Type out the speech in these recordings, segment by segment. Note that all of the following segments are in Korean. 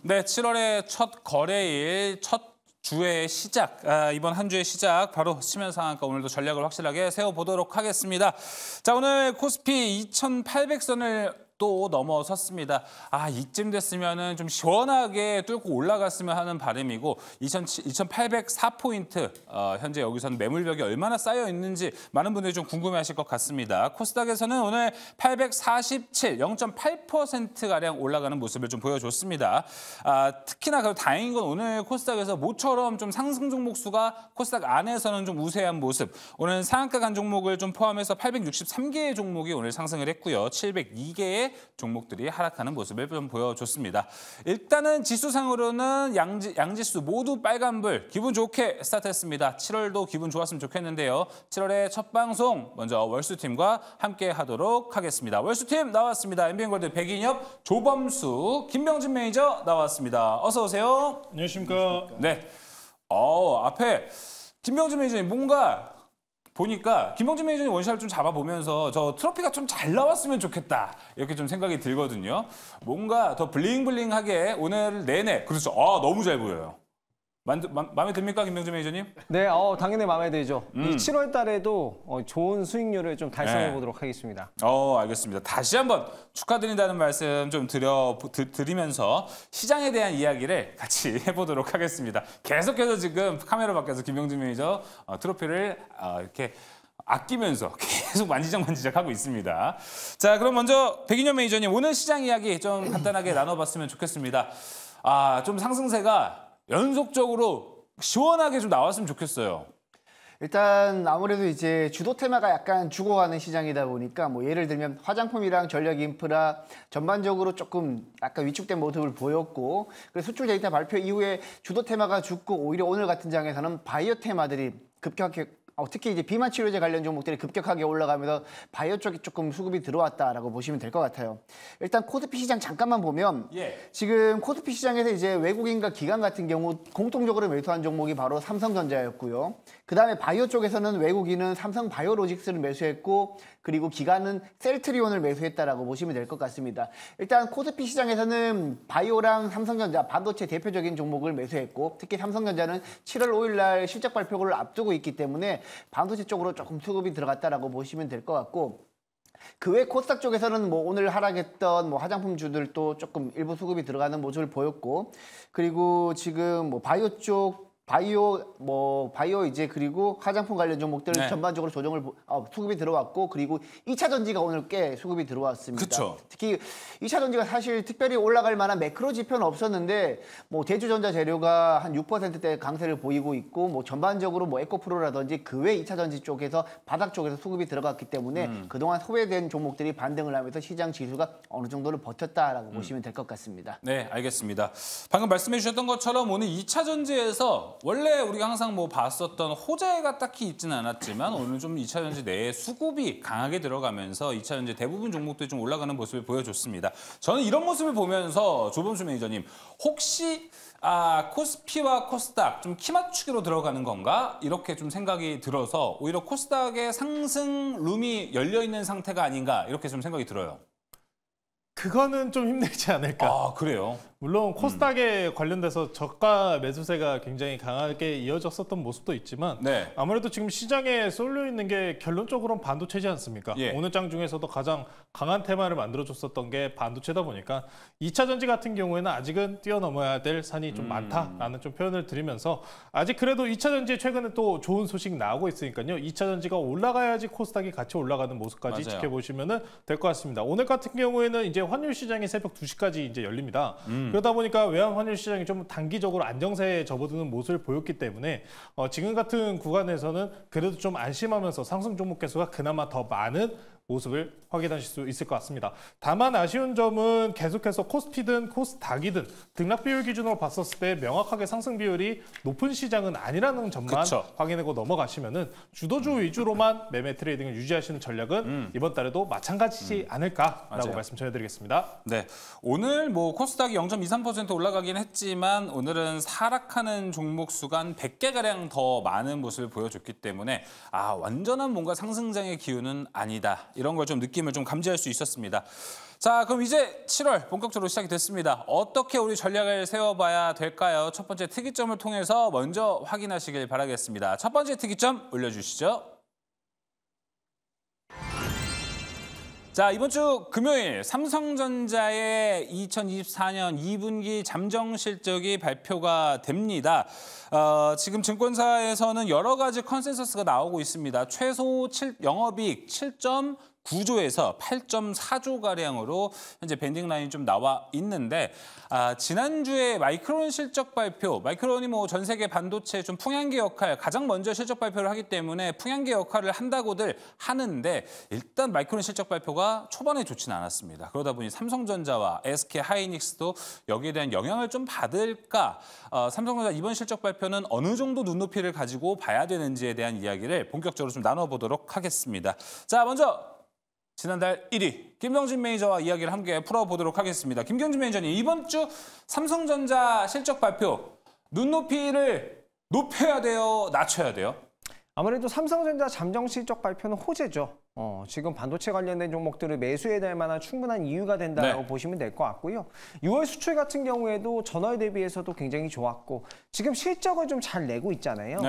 네, 7월의 첫 거래일, 첫 주의 시작, 이번 한 주의 시작 바로 수면 상한가 오늘도 전략을 확실하게 세워보도록 하겠습니다. 자, 오늘 코스피 2,800선을 또 넘어섰습니다. 이쯤 됐으면은 좀 시원하게 뚫고 올라갔으면 하는 바람이고 2,804포인트 현재 여기서는 매물벽이 얼마나 쌓여 있는지 많은 분들이 좀 궁금해하실 것 같습니다. 코스닥에서는 오늘 847, 0.8%가량 올라가는 모습을 좀 보여줬습니다. 특히나 그 다행인 건 오늘 코스닥에서 모처럼 좀 상승 종목 수가 코스닥 안에서는 좀 우세한 모습. 오늘 상한가 간 종목을 좀 포함해서 863개의 종목이 오늘 상승을 했고요. 702개의 종목들이 하락하는 모습을 좀 보여줬습니다. 일단은 지수상으로는 양지수 모두 빨간불, 기분 좋게 스타트했습니다. 7월도 기분 좋았으면 좋겠는데요. 7월의 첫 방송 먼저 월수팀과 함께 하도록 하겠습니다. 월수팀 나왔습니다. MBN골드 백인엽, 조범수, 김병진 매니저 나왔습니다. 어서 오세요. 안녕하십니까. 네. 앞에 김병진 매니저님 뭔가 보니까 김병진 매니저님 원샷을 좀 잡아보면서 저 트로피가 좀 잘 나왔으면 좋겠다 이렇게 좀 생각이 들거든요. 뭔가 더 블링블링하게 오늘 내내 그렇죠. 너무 잘 보여요. 마음에 듭니까, 김병진 매니저님? 네, 당연히 마음에 들죠. 이 7월 달에도 좋은 수익률을 좀 달성해 보도록 하겠습니다. 알겠습니다. 다시 한번 축하드린다는 말씀 좀 드리면서 시장에 대한 이야기를 같이 해보도록 하겠습니다. 계속해서 지금 카메라 밖에서 김병진 매니저 트로피를 이렇게 아끼면서 계속 만지작 하고 있습니다. 자, 그럼 먼저 백인엽 매니저님 오늘 시장 이야기 좀 간단하게 나눠봤으면 좋겠습니다. 좀 상승세가 연속적으로 시원하게 좀 나왔으면 좋겠어요. 일단 아무래도 이제 주도 테마가 약간 죽어가는 시장이다 보니까 뭐 예를 들면 화장품이랑 전력 인프라 전반적으로 조금 약간 위축된 모습을 보였고, 그래서 수출 데이터 발표 이후에 주도 테마가 죽고 오히려 오늘 같은 장에서는 바이오 테마들이 급격하게 특히 이제 비만 치료제 관련 종목들이 급격하게 올라가면서 바이오 쪽이 조금 수급이 들어왔다라고 보시면 될 것 같아요. 일단 코스피 시장 잠깐만 보면 지금 코스피 시장에서 이제 외국인과 기관 같은 경우 공통적으로 매수한 종목이 바로 삼성전자였고요. 그다음에 바이오 쪽에서는 외국인은 삼성 바이오로직스를 매수했고, 그리고 기관은 셀트리온을 매수했다라고 보시면 될 것 같습니다. 일단 코스피 시장에서는 바이오랑 삼성전자 반도체 대표적인 종목을 매수했고, 특히 삼성전자는 7월 5일 날 실적 발표를 앞두고 있기 때문에 반도체 쪽으로 조금 수급이 들어갔다라고 보시면 될 것 같고, 그 외 코스닥 쪽에서는 뭐 오늘 하락했던 뭐 화장품주들도 조금 일부 수급이 들어가는 모습을 보였고, 그리고 지금 뭐 바이오 쪽 바이오 이제 그리고 화장품 관련 종목들 전반적으로 조정을 수급이 들어왔고, 그리고 2차 전지가 오늘 꽤 수급이 들어왔습니다. 그쵸. 특히 2차 전지가 사실 특별히 올라갈 만한 매크로 지표는 없었는데 뭐 대주전자 재료가 한 6%대 강세를 보이고 있고, 뭐 전반적으로 뭐 에코프로라든지 그 외 2차 전지 쪽에서 바닥 쪽에서 수급이 들어갔기 때문에 그동안 소외된 종목들이 반등을 하면서 시장 지수가 어느 정도는 버텼다라고 보시면 될 것 같습니다. 네, 알겠습니다. 방금 말씀해 주셨던 것처럼 오늘 2차 전지에서 원래 우리가 항상 뭐 봤었던 호재가 딱히 있지는 않았지만 오늘 좀 2차 전지 내에 수급이 강하게 들어가면서 2차 전지 대부분 종목들이 좀 올라가는 모습을 보여줬습니다. 저는 이런 모습을 보면서 조범수 매니저님 혹시 코스피와 코스닥 좀 키 맞추기로 들어가는 건가? 이렇게 좀 생각이 들어서 오히려 코스닥의 상승 룸이 열려 있는 상태가 아닌가 이렇게 좀 생각이 들어요. 그거는 좀 힘들지 않을까. 그래요? 물론 코스닥에 관련돼서 저가 매수세가 굉장히 강하게 이어졌었던 모습도 있지만 아무래도 지금 시장에 쏠려 있는 게 결론적으로는 반도체지 않습니까? 오늘 장 중에서도 가장 강한 테마를 만들어줬었던 게 반도체다 보니까 2차 전지 같은 경우에는 아직은 뛰어넘어야 될 산이 좀 많다라는 좀 표현을 드리면서, 아직 그래도 2차 전지에 최근에 또 좋은 소식 나오고 있으니까요. 2차 전지가 올라가야지 코스닥이 같이 올라가는 모습까지 지켜보시면 될 것 같습니다. 오늘 같은 경우에는 이제 환율 시장이 새벽 2시까지 이제 열립니다. 그러다 보니까 외환 환율 시장이 좀 단기적으로 안정세에 접어드는 모습을 보였기 때문에 지금 같은 구간에서는 그래도 좀 안심하면서 상승 종목 개수가 그나마 더 많은 모습을 확인하실 수 있을 것 같습니다. 다만 아쉬운 점은 계속해서 코스피든 코스닥이든 등락 비율 기준으로 봤었을 때 명확하게 상승 비율이 높은 시장은 아니라는 점만 확인하고 넘어가시면은 주도주 위주로만 매매 트레이딩을 유지하시는 전략은 이번 달에도 마찬가지지 않을까라고 말씀 전해드리겠습니다. 네, 오늘 뭐 코스닥이 0.23% 올라가긴 했지만 오늘은 하락하는 종목 수가 한 100개가량 더 많은 모습을 보여줬기 때문에 완전한 뭔가 상승장의 기운은 아니다. 이런 걸 좀 느낌을 좀 감지할 수 있었습니다. 자, 그럼 이제 7월 본격적으로 시작이 됐습니다. 어떻게 우리 전략을 세워봐야 될까요? 첫 번째 특이점을 통해서 먼저 확인하시길 바라겠습니다. 첫 번째 특이점 올려주시죠. 자, 이번 주 금요일 삼성전자의 2024년 2분기 잠정 실적이 발표가 됩니다. 지금 증권사에서는 여러 가지 컨센서스가 나오고 있습니다. 최소 영업이익 7.9조에서 8.4조가량으로 현재 밴딩 라인이 좀 나와 있는데 지난주에 마이크론 실적 발표, 마이크론이 뭐 전 세계 반도체 좀 풍향계 역할, 가장 먼저 실적 발표를 하기 때문에 풍향계 역할을 한다고들 하는데 일단 마이크론 실적 발표가 초반에 좋지는 않았습니다. 그러다 보니 삼성전자와 SK 하이닉스도 여기에 대한 영향을 좀 받을까? 삼성전자 이번 실적 발표는 어느 정도 눈높이를 가지고 봐야 되는지에 대한 이야기를 본격적으로 좀 나눠보도록 하겠습니다. 자, 먼저 지난달 1위 김경진 매니저와 이야기를 함께 풀어보도록 하겠습니다. 김경진 매니저님, 이번 주 삼성전자 실적 발표 눈높이를 높여야 돼요? 낮춰야 돼요? 아무래도 삼성전자 잠정 실적 발표는 호재죠. 지금 반도체 관련된 종목들을 매수해야 될 만한 충분한 이유가 된다고 보시면 될 것 같고요. 6월 수출 같은 경우에도 전월 대비해서도 굉장히 좋았고 지금 실적을 좀 잘 내고 있잖아요.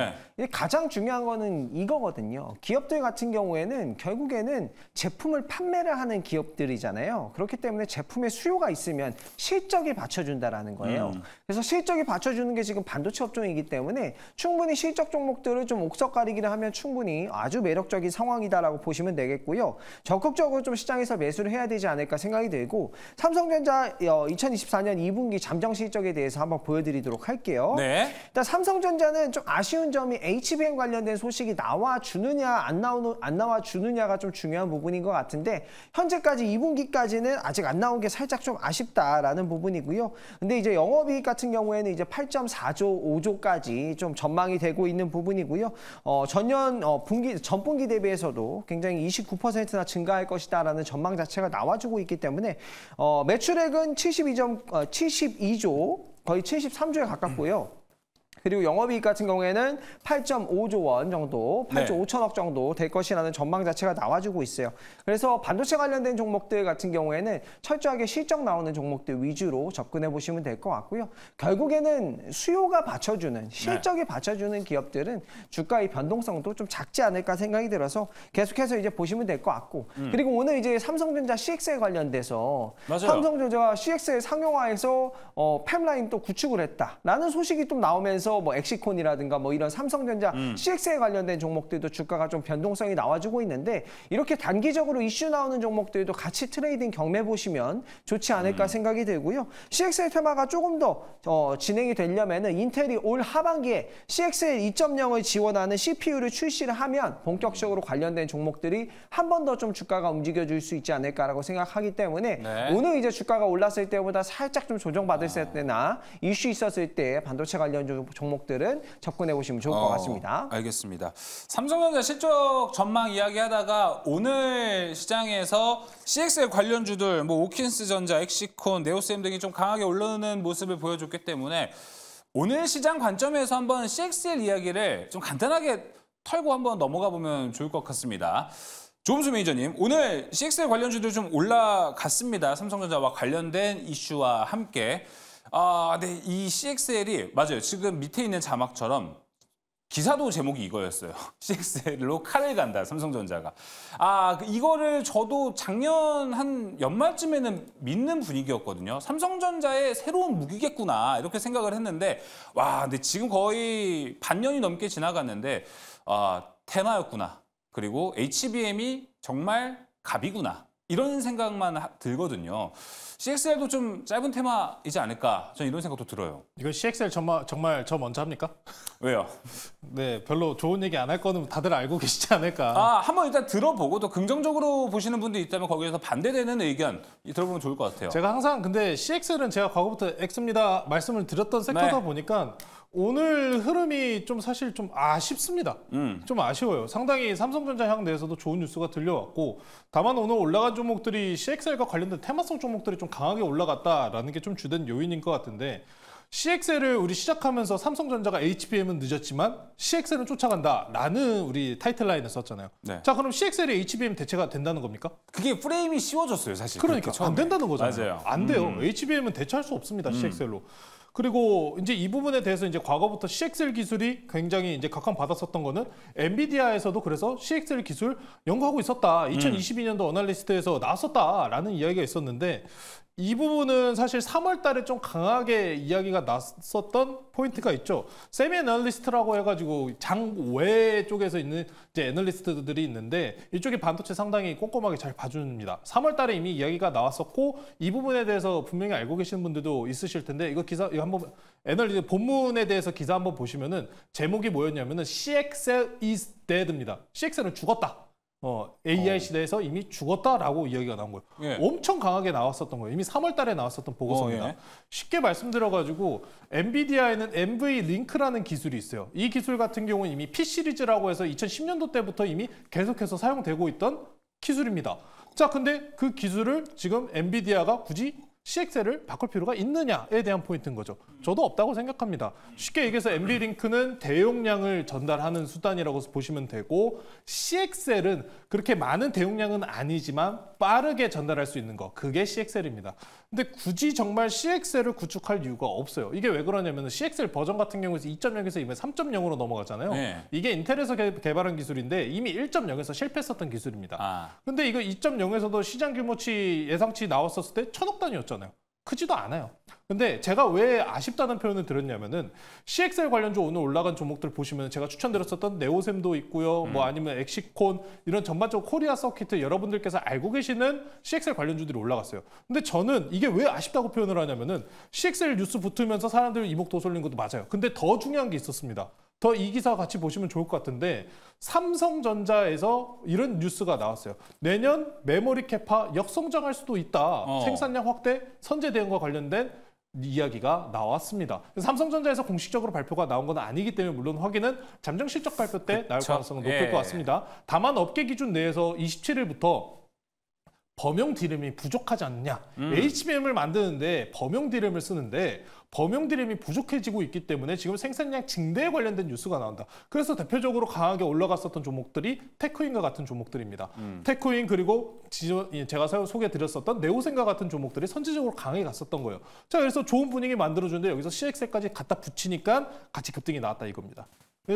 가장 중요한 거는 이거거든요. 기업들 같은 경우에는 결국에는 제품을 판매를 하는 기업들이잖아요. 그렇기 때문에 제품의 수요가 있으면 실적이 받쳐준다라는 거예요. 그래서 실적이 받쳐주는 게 지금 반도체 업종이기 때문에 충분히 실적 종목들을 좀 옥석 가리기를 하면 충분히 아주 매력적인 상황이다라고 보시면 되겠고요. 적극적으로 좀 시장에서 매수를 해야 되지 않을까 생각이 들고 삼성전자 2024년 2분기 잠정 실적에 대해서 한번 보여드리도록 할게요. 일단 삼성전자는 좀 아쉬운 점이 HBM 관련된 소식이 나와주느냐 안 나와주느냐가 좀 중요한 부분인 것 같은데 현재까지 2분기까지는 아직 안 나온 게 살짝 좀 아쉽다라는 부분이고요. 근데 이제 영업이익 같은 경우에는 이제 8.4조, 5조까지 좀 전망이 되고 있는 부분이고요. 전분기 대비해서도 굉장히 29%나 증가할 것이다라는 전망 자체가 나와주고 있기 때문에 매출액은 72조, 거의 73조에 가깝고요. 그리고 영업이익 같은 경우에는 8.5조 원 정도, 8조 5천억 정도 될 것이라는 전망 자체가 나와주고 있어요. 그래서 반도체 관련된 종목들 같은 경우에는 철저하게 실적 나오는 종목들 위주로 접근해 보시면 될 것 같고요. 결국에는 수요가 받쳐주는, 실적이 받쳐주는 기업들은 주가의 변동성도 좀 작지 않을까 생각이 들어서 계속해서 이제 보시면 될 것 같고. 그리고 오늘 이제 삼성전자 CXL 관련돼서 삼성전자가 CXL 상용화해서 팹라인 또 구축을 했다라는 소식이 또 나오면서 뭐 엑시콘이라든가 뭐 이런 삼성전자 CX에 관련된 종목들도 주가가 좀 변동성이 나와주고 있는데 이렇게 단기적으로 이슈 나오는 종목들도 같이 트레이딩 경매 보시면 좋지 않을까 생각이 들고요. CXL 테마가 조금 더 진행이 되려면은 인텔이 올 하반기에 CXL 2.0을 지원하는 CPU를 출시를 하면 본격적으로 관련된 종목들이 한 번 더 좀 주가가 움직여줄 수 있지 않을까라고 생각하기 때문에 오늘 이제 주가가 올랐을 때보다 살짝 좀 조정받을 때나 이슈 있었을 때 반도체 관련 종목들은 접근해 보시면 좋을 것 같습니다. 알겠습니다. 삼성전자 실적 전망 이야기하다가 오늘 시장에서 CXL 관련주들 뭐 오킨스전자, 엑시콘, 네오셈 등이 좀 강하게 올라오는 모습을 보여줬기 때문에 오늘 시장 관점에서 한번 CXL 이야기를 좀 간단하게 털고 한번 넘어가 보면 좋을 것 같습니다. 조금수 매니저님, 오늘 CXL 관련주들 좀 올라갔습니다. 삼성전자와 관련된 이슈와 함께. 네, 이 CXL이 맞아요. 지금 밑에 있는 자막처럼 기사도 제목이 이거였어요. CXL로 칼을 간다, 삼성전자가. 이거를 저도 작년 한 연말쯤에는 믿는 분위기였거든요. 삼성전자의 새로운 무기겠구나 이렇게 생각을 했는데 근데 지금 거의 반년이 넘게 지나갔는데 테마였구나. 그리고 HBM이 정말 갑이구나. 이런 생각만 들거든요. CXL도 좀 짧은 테마이지 않을까? 저는 이런 생각도 들어요. 이거 CXL 정말 저 먼저 합니까? 왜요? 네, 별로 좋은 얘기 안 할 거는 다들 알고 계시지 않을까? 한번 일단 들어보고 또 긍정적으로 보시는 분들이 있다면 거기에서 반대되는 의견 들어보면 좋을 것 같아요. 제가 항상 근데 CXL은 제가 과거부터 X입니다 말씀을 드렸던 섹터다 보니까 오늘 흐름이 좀 사실 좀 아쉽습니다. 좀 아쉬워요. 상당히 삼성전자 향 내에서도 좋은 뉴스가 들려왔고 다만 오늘 올라간 종목들이 CXL과 관련된 테마성 종목들이 좀 강하게 올라갔다라는 게 좀 주된 요인인 것 같은데 CXL을 우리 시작하면서 삼성전자가 HBM은 늦었지만 CXL은 쫓아간다라는 우리 타이틀라인을 썼잖아요. 네. 자, 그럼 CXL이 HBM 대체가 된다는 겁니까? 그게 프레임이 씌워졌어요, 사실. 그러니까 안 된다는 거잖아요. 맞아요. 안 돼요. HBM은 대체할 수 없습니다, CXL로. 그리고 이제 이 부분에 대해서 이제 과거부터 CXL 기술이 굉장히 이제 각광받았었던 거는 엔비디아에서도 그래서 CXL 기술 연구하고 있었다. 2022년도 어널리스트에서 나왔었다라는 이야기가 있었는데 이 부분은 사실 3월 달에 좀 강하게 이야기가 났었던 포인트가 있죠. 세미 애널리스트라고 해가지고 장외 쪽에서 있는 이제 애널리스트들이 있는데 이쪽에 반도체 상당히 꼼꼼하게 잘 봐줍니다. 3월 달에 이미 이야기가 나왔었고 이 부분에 대해서 분명히 알고 계시는 분들도 있으실 텐데 이거 한번 애널리스트 본문에 대해서 기사 한번 보시면은 제목이 뭐였냐면은 CXL is dead입니다. CXL은 죽었다. AI 시대에서 이미 죽었다라고 이야기가 나온 거예요. 예. 엄청 강하게 나왔었던 거예요. 이미 3월 달에 나왔었던 보고서입니다. 예. 쉽게 말씀드려가지고 엔비디아에는 NVLink라는 기술이 있어요. 이 기술 같은 경우는 이미 P 시리즈라고 해서 2010년도 때부터 이미 계속해서 사용되고 있던 기술입니다. 자, 근데 그 기술을 지금 엔비디아가 굳이 CXL을 바꿀 필요가 있느냐에 대한 포인트인 거죠. 저도 없다고 생각합니다. 쉽게 얘기해서 NVLink는 대용량을 전달하는 수단이라고 보시면 되고 CXL은 그렇게 많은 대용량은 아니지만 빠르게 전달할 수 있는 거, 그게 CXL입니다. 근데 굳이 정말 CXL을 구축할 이유가 없어요. 이게 왜 그러냐면 CXL 버전 같은 경우에서 2.0에서 이번에 3.0으로 넘어갔잖아요. 네. 이게 인텔에서 개발한 기술인데 이미 1.0에서 실패했었던 기술입니다. 근데 이거 2.0에서도 시장 규모치 예상치 나왔었을 때 1000억 단위였잖아요. 크지도 않아요. 근데 제가 왜 아쉽다는 표현을 드렸냐면은 CXL 관련주 오늘 올라간 종목들 보시면 제가 추천드렸었던 네오셈도 있고요. 뭐 아니면 엑시콘 이런 전반적으로 코리아 서킷 여러분들께서 알고 계시는 CXL 관련주들이 올라갔어요. 근데 저는 이게 왜 아쉽다고 표현을 하냐면은 CXL 뉴스 붙으면서 사람들 이목 돋쏠린 것도 맞아요. 근데 더 중요한 게 있었습니다. 더 이 기사 같이 보시면 좋을 것 같은데 삼성전자에서 이런 뉴스가 나왔어요. 내년 메모리 캐파 역성장할 수도 있다. 생산량 확대, 선제 대응과 관련된 이야기가 나왔습니다. 삼성전자에서 공식적으로 발표가 나온 건 아니기 때문에 물론 확인은 잠정 실적 발표 때 나올 가능성은 높을 것 같습니다. 다만 업계 기준 내에서 27일부터 범용 디램이 부족하지 않느냐. HBM을 만드는데 범용 디램을 쓰는데 범용 디램이 부족해지고 있기 때문에 지금 생산량 증대에 관련된 뉴스가 나온다. 그래서 대표적으로 강하게 올라갔었던 종목들이 테크윈과 같은 종목들입니다. 테크윈 그리고 제가 소개해드렸었던 네오셈과 같은 종목들이 선제적으로 강하게 갔었던 거예요. 자, 그래서 좋은 분위기 만들어주는데 여기서 CXL까지 갖다 붙이니까 같이 급등이 나왔다 이겁니다.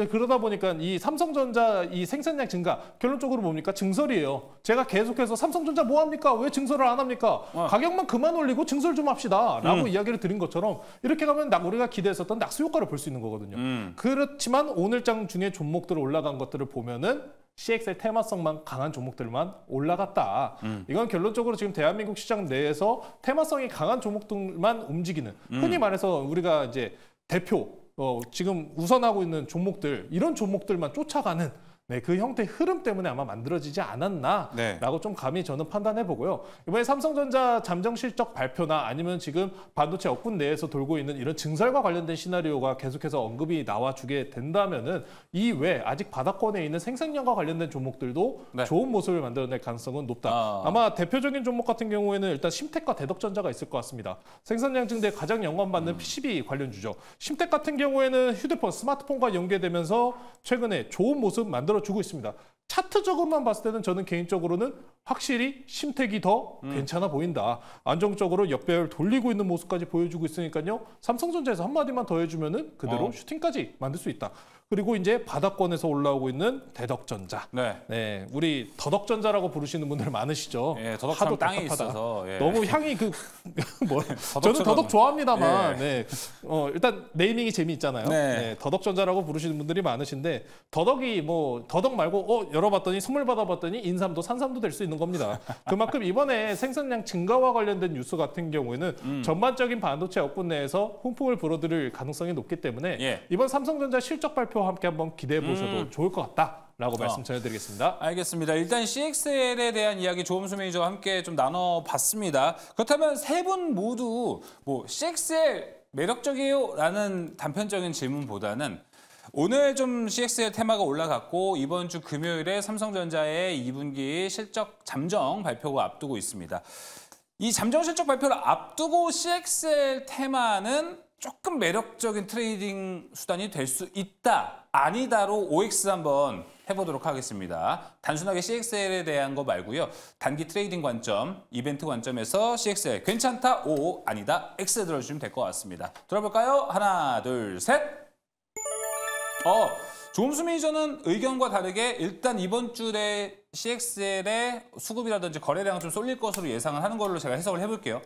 그러다 보니까 이 삼성전자 이 생산량 증가 결론적으로 뭡니까? 증설이에요. 제가 계속해서 삼성전자 뭐 합니까? 왜 증설을 안 합니까? 가격만 그만 올리고 증설 좀 합시다 라고 이야기를 드린 것처럼 이렇게 가면 우리가 기대했었던 낙수 효과를 볼 수 있는 거거든요. 그렇지만 오늘장 중에 종목들 올라간 것들을 보면은 CXL 테마성만 강한 종목들만 올라갔다. 이건 결론적으로 지금 대한민국 시장 내에서 테마성이 강한 종목들만 움직이는 흔히 말해서 우리가 이제 대표 지금 우선하고 있는 종목들 이런 종목들만 쫓아가는 그 형태의 흐름 때문에 아마 만들어지지 않았나라고 좀 감히 저는 판단해보고요. 이번에 삼성전자 잠정 실적 발표나 아니면 지금 반도체 업군 내에서 돌고 있는 이런 증설과 관련된 시나리오가 계속해서 언급이 나와주게 된다면은 이외 아직 바닥권에 있는 생산량과 관련된 종목들도 좋은 모습을 만들어낼 가능성은 높다. 아마 대표적인 종목 같은 경우에는 일단 심텍과 대덕전자가 있을 것 같습니다. 생산량 증대에 가장 영감받는 PCB 관련주죠. 심텍 같은 경우에는 휴대폰, 스마트폰과 연계되면서 최근에 좋은 모습 만들어주고 있습니다. 차트적으로만 봤을 때는 저는 개인적으로는 확실히 심텍이 더 괜찮아 보인다. 안정적으로 역배열 돌리고 있는 모습까지 보여주고 있으니까요. 삼성전자에서 한마디만 더 해주면은 그대로 슈팅까지 만들 수 있다. 그리고 이제 바닥권에서 올라오고 있는 대덕전자. 네, 우리 더덕전자라고 부르시는 분들 많으시죠. 예, 더덕 땅에 있어서 너무 향이 저는 더덕 좋아합니다만 일단 네이밍이 재미있잖아요. 네, 더덕전자라고 부르시는 분들이 많으신데 더덕이 더덕 말고 열어봤더니 선물 받아봤더니 인삼도 산삼도 될 수 있는 겁니다. 그만큼 이번에 생산량 증가와 관련된 뉴스 같은 경우에는 전반적인 반도체 업군 내에서 훈풍을 불어들일 가능성이 높기 때문에 이번 삼성전자 실적 발표와 함께 한번 기대해 보셔도 좋을 것 같다라고 말씀 전해드리겠습니다. 알겠습니다. 일단 CXL에 대한 이야기 조범수 매니저와 함께 좀 나눠봤습니다. 그렇다면 세 분 모두 CXL 매력적이에요? 라는 단편적인 질문보다는 오늘 좀 CXL 테마가 올라갔고 이번 주 금요일에 삼성전자의 2분기 실적 잠정 발표가 앞두고 있습니다. 이 잠정 실적 발표를 앞두고 CXL 테마는 조금 매력적인 트레이딩 수단이 될 수 있다, 아니다로 OX 한번 해보도록 하겠습니다. 단순하게 CXL에 대한 거 말고요. 단기 트레이딩 관점, 이벤트 관점에서 CXL 괜찮다, O, 아니다, X 들어주시면 될 것 같습니다. 들어볼까요? 하나, 둘, 셋. 조음수 매니저는 의견과 다르게 일단 이번 주에 CXL의 수급이라든지 거래량은 좀 쏠릴 것으로 예상을 하는 걸로 제가 해석을 해볼게요.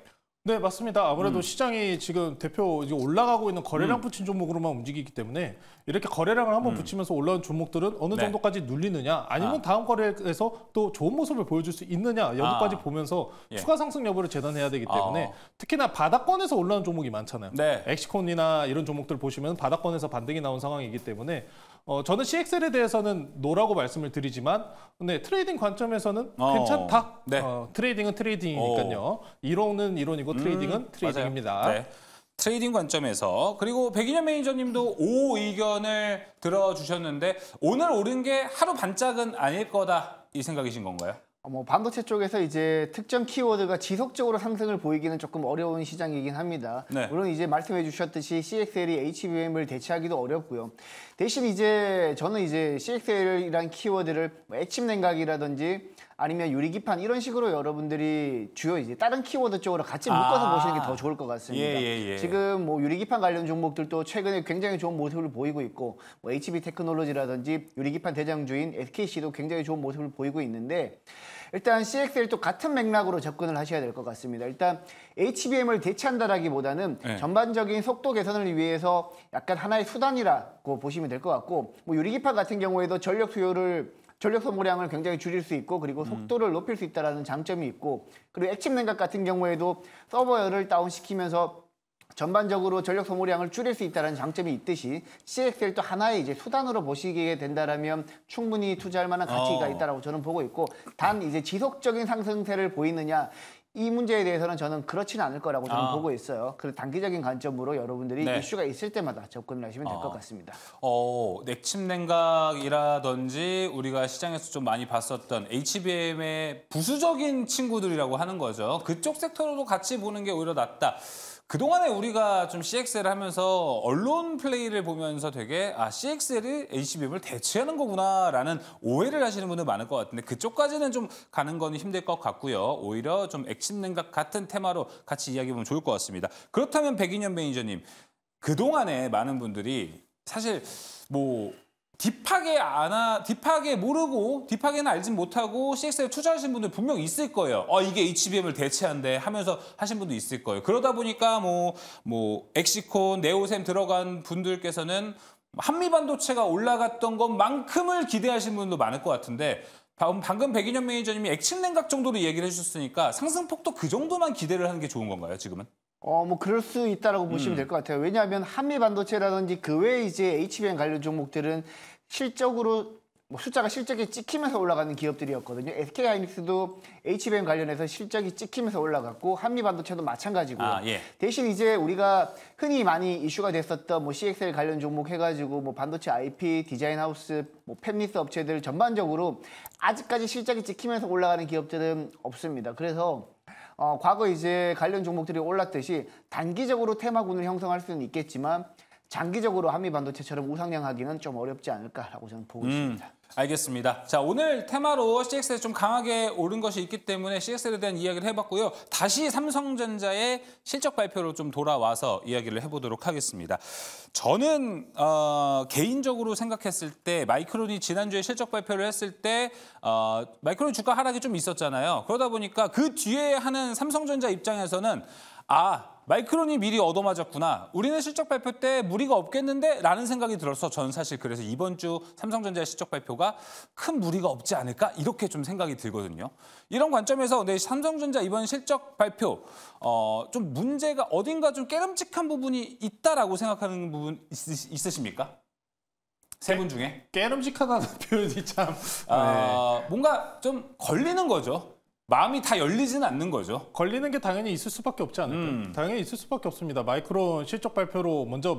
네, 맞습니다. 아무래도 시장이 지금 대표 이제 올라가고 있는 거래량 붙인 종목으로만 움직이기 때문에 이렇게 거래량을 한번 붙이면서 올라온 종목들은 어느 정도까지 눌리느냐, 아니면 다음 거래에서 또 좋은 모습을 보여줄 수 있느냐 여부까지 보면서 추가 상승 여부를 재단해야 되기 때문에 특히나 바닥권에서 올라온 종목이 많잖아요. 네. 엑시콘이나 이런 종목들 보시면 바닥권에서 반등이 나온 상황이기 때문에 저는 CXL에 대해서는 노라고 말씀을 드리지만 네, 트레이딩 관점에서는 괜찮다. 네. 트레이딩은 트레이딩이니까요. 이론은 이론이고 트레이딩은 트레이딩입니다. 네. 트레이딩 관점에서. 그리고 백인현 매니저님도 O 의견을 들어주셨는데 오늘 오른 게 하루 반짝은 아닐 거다, 이 생각이신 건가요? 반도체 쪽에서 이제 특정 키워드가 지속적으로 상승을 보이기는 조금 어려운 시장이긴 합니다. 네. 물론 이제 말씀해 주셨듯이 CXL이 HBM을 대체하기도 어렵고요. 대신 이제 저는 이제 CXL이란 키워드를 액침 냉각이라든지 아니면 유리기판 이런 식으로 여러분들이 주요 이제 다른 키워드 쪽으로 같이 묶어서 보시는 게 더 좋을 것 같습니다. 지금 뭐 유리기판 관련 종목들도 최근에 굉장히 좋은 모습을 보이고 있고, 뭐 HB 테크놀로지라든지 유리기판 대장주인 SKC도 굉장히 좋은 모습을 보이고 있는데, 일단 CXL도 같은 맥락으로 접근을 하셔야 될 것 같습니다. 일단 HBM을 대체한다라기보다는 전반적인 속도 개선을 위해서 약간 하나의 수단이라고 보시면 될 것 같고, 뭐 유리기판 같은 경우에도 전력 소모량을 굉장히 줄일 수 있고, 그리고 속도를 높일 수 있다는 장점이 있고, 그리고 액침 냉각 같은 경우에도 서버열을 다운시키면서 전반적으로 전력 소모량을 줄일 수 있다는 장점이 있듯이 CXL도 하나의 이제 수단으로 보시게 된다라면 충분히 투자할 만한 가치가 있다라고 저는 보고 있고, 단 이제 지속적인 상승세를 보이느냐, 이 문제에 대해서는 저는 그렇지는 않을 거라고 저는 보고 있어요. 그래서 단기적인 관점으로 여러분들이 이슈가 있을 때마다 접근을 하시면 될 것 같습니다. 액침 냉각이라든지 우리가 시장에서 좀 많이 봤었던 HBM의 부수적인 친구들이라고 하는 거죠. 그쪽 섹터로도 같이 보는 게 오히려 낫다. 그동안에 우리가 좀 CXL을 하면서 언론 플레이를 보면서 되게 CXL이 HBM을 대체하는 거구나라는 오해를 하시는 분들 많을 것 같은데, 그쪽까지는 좀 가는 건 힘들 것 같고요. 오히려 좀 액침 냉각 같은 테마로 같이 이야기해보면 좋을 것 같습니다. 그렇다면 백인현 매니저님, 그동안에 많은 분들이 사실 뭐 딥하게 모르고 딥하게는 알진 못하고 CXL에 투자하신 분들 분명 있을 거예요. 이게 HBM을 대체한대 하면서 하신 분도 있을 거예요. 그러다 보니까 뭐 엑시콘, 네오셈 들어간 분들께서는 한미반도체가 올라갔던 것만큼을 기대하신 분도 많을 것 같은데, 방금 백인현 매니저님이 액침 냉각 정도로 얘기를 해주셨으니까 상승폭도 그 정도만 기대를 하는 게 좋은 건가요, 지금은? 뭐 그럴 수 있다라고 보시면 될 것 같아요. 왜냐하면 한미 반도체라든지 그 외에 이제 HBM 관련 종목들은 실적으로 뭐 숫자가 실적이 찍히면서 올라가는 기업들이었거든요. SK하이닉스도 HBM 관련해서 실적이 찍히면서 올라갔고, 한미 반도체도 마찬가지고요. 대신 이제 우리가 흔히 많이 이슈가 됐었던 뭐 CXL 관련 종목 해가지고 뭐 반도체 IP, 디자인 하우스, 뭐 팹리스 업체들 전반적으로 아직까지 실적이 찍히면서 올라가는 기업들은 없습니다. 그래서 과거 이제 관련 종목들이 올랐듯이 단기적으로 테마군을 형성할 수는 있겠지만 장기적으로 한미 반도체처럼 우상향하기는 좀 어렵지 않을까라고 저는 보고 있습니다. 알겠습니다. 자, 오늘 테마로 CXL 좀 강하게 오른 것이 있기 때문에 CXL에 대한 이야기를 해봤고요. 다시 삼성전자의 실적 발표로 좀 돌아와서 이야기를 해보도록 하겠습니다. 저는 개인적으로 생각했을 때 마이크론이 지난주에 실적 발표를 했을 때 마이크론 주가 하락이 좀 있었잖아요. 그러다 보니까 그 뒤에 하는 삼성전자 입장에서는 마이크론이 미리 얻어맞았구나. 우리는 실적 발표 때 무리가 없겠는데? 라는 생각이 들어서 저는 사실 그래서 이번 주 삼성전자의 실적 발표가 큰 무리가 없지 않을까? 이렇게 좀 생각이 들거든요. 이런 관점에서 삼성전자 이번 실적 발표 좀 문제가 어딘가 좀 깨름직한 부분이 있다라고 생각하는 부분 있으십니까? 세 분 중에? 깨름직하다는 표현이 참... 뭔가 좀 걸리는 거죠. 마음이 다 열리지는 않는 거죠. 걸리는 게 당연히 있을 수밖에 없지 않을까요? 당연히 있을 수밖에 없습니다. 마이크론 실적 발표로 먼저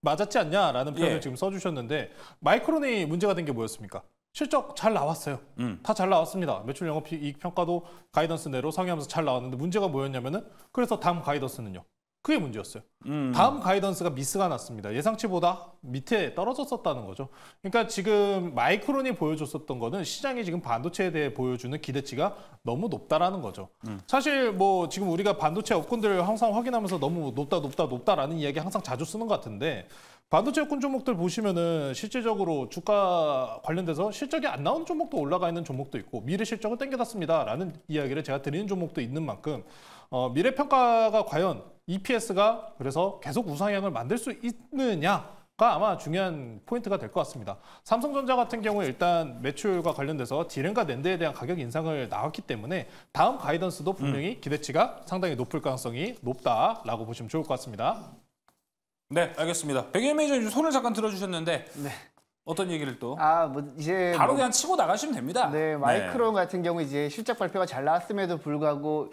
맞았지 않냐라는 표현을 지금 써주셨는데 마이크론이 문제가 된 게 뭐였습니까? 실적 잘 나왔어요. 다 잘 나왔습니다. 매출 영업이익 평가도 가이던스 내로 상회하면서 잘 나왔는데 문제가 뭐였냐면은 그래서 다음 가이던스는요. 그게 문제였어요. 다음 가이던스가 미스가 났습니다. 예상치보다 밑에 떨어졌었다는 거죠. 그러니까 지금 마이크론이 보여줬었던 거는 시장이 지금 반도체에 대해 보여주는 기대치가 너무 높다라는 거죠. 사실 뭐 지금 우리가 반도체 업군들 항상 확인하면서 너무 높다라는 이야기 항상 자주 쓰는 것 같은데 반도체 업군 종목들 보시면은 실질적으로 주가 관련돼서 실적이 안 나오는 종목도 올라가 있는 종목도 있고 미래 실적을 땡겨놨습니다라는 이야기를 제가 드리는 종목도 있는 만큼 미래 평가가 과연 EPS가 그래서 계속 우상향을 만들 수 있느냐가 아마 중요한 포인트가 될 것 같습니다. 삼성전자 같은 경우에 일단 매출과 관련돼서 D램과 낸드에 대한 가격 인상을 나왔기 때문에 다음 가이던스도 분명히 기대치가 상당히 높을 가능성이 높다라고 보시면 좋을 것 같습니다. 네, 알겠습니다. 백예민 매니저님 손을 잠깐 들어주셨는데 네. 어떤 얘기를 또? 이제 바로 그냥 치고 나가시면 됩니다. 네, 마이크론 같은 경우 이제 실적 발표가 잘 나왔음에도 불구하고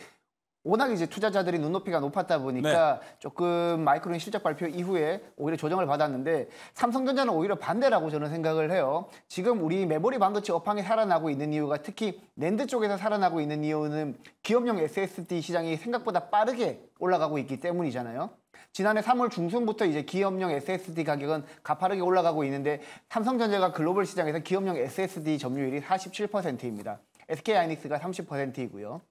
워낙 이제 투자자들이 눈높이가 높았다 보니까 조금 마이크론 실적 발표 이후에 오히려 조정을 받았는데 삼성전자는 오히려 반대라고 저는 생각을 해요. 지금 우리 메모리 반도체 업황이 살아나고 있는 이유가 특히 낸드 쪽에서 살아나고 있는 이유는 기업용 SSD 시장이 생각보다 빠르게 올라가고 있기 때문이잖아요. 지난해 3월 중순부터 이제 기업용 SSD 가격은 가파르게 올라가고 있는데 삼성전자가 글로벌 시장에서 기업용 SSD 점유율이 47%입니다. SK하이닉스가 30%이고요.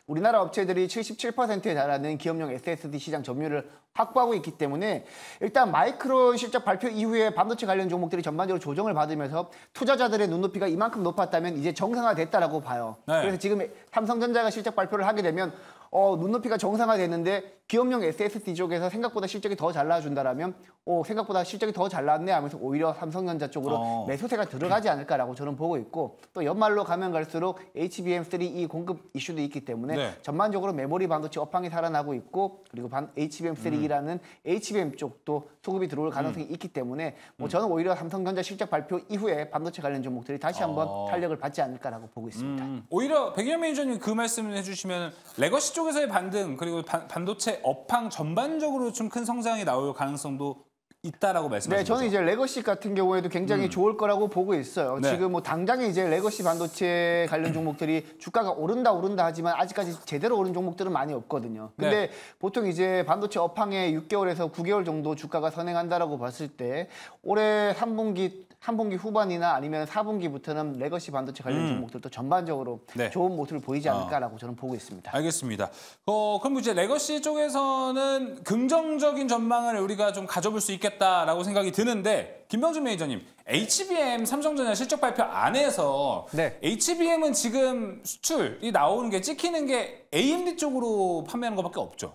우리나라 업체들이 77%에 달하는 기업용 SSD 시장 점유율을 확보하고 있기 때문에 일단 마이크론 실적 발표 이후에 반도체 관련 종목들이 전반적으로 조정을 받으면서 투자자들의 눈높이가 이만큼 높았다면 이제 정상화됐다라고 봐요. 네. 그래서 지금 삼성전자가 실적 발표를 하게 되면 눈높이가 정상화됐는데 기업용 SSD 쪽에서 생각보다 실적이 더 잘 나와준다라면 생각보다 실적이 더 잘 나왔네 하면서 오히려 삼성전자 쪽으로 매수세가 들어가지 않을까라고 저는 보고 있고 또 연말로 가면 갈수록 HBM3E 공급 이슈도 있기 때문에 전반적으로 메모리 반도체 업황이 살아나고 있고 그리고 HBM3E라는 HBM 쪽도 수급이 들어올 가능성이 있기 때문에 저는 오히려 삼성전자 실적 발표 이후에 반도체 관련 종목들이 다시 한번 탄력을 받지 않을까라고 보고 있습니다. 오히려 백예민 매니저님 그 말씀을 해주시면 레거시 쪽에서의 반등 그리고 반도체 업황 전반적으로 좀 큰 성장이 나올 가능성도 있다라고 말씀하신 네, 저는 거죠? 이제 레거시 같은 경우에도 굉장히 좋을 거라고 보고 있어요. 네. 지금 뭐 당장에 이제 레거시 반도체 관련 종목들이 주가가 오른다 하지만 아직까지 제대로 오른 종목들은 많이 없거든요. 근데 보통 이제 반도체 업황에 6개월에서 9개월 정도 주가가 선행한다라고 봤을 때 올해 3분기 후반이나 아니면 4분기부터는 레거시 반도체 관련 종목들도 전반적으로 좋은 모습을 보이지 않을까라고 저는 보고 있습니다. 알겠습니다. 그럼 이제 레거시 쪽에서는 긍정적인 전망을 우리가 좀 가져볼 수 있겠다라고 생각이 드는데 김병준 매니저님, HBM 삼성전자 실적 발표 안에서 HBM은 지금 수출이 나오는 게 찍히는 게 AMD 쪽으로 판매하는 것밖에 없죠.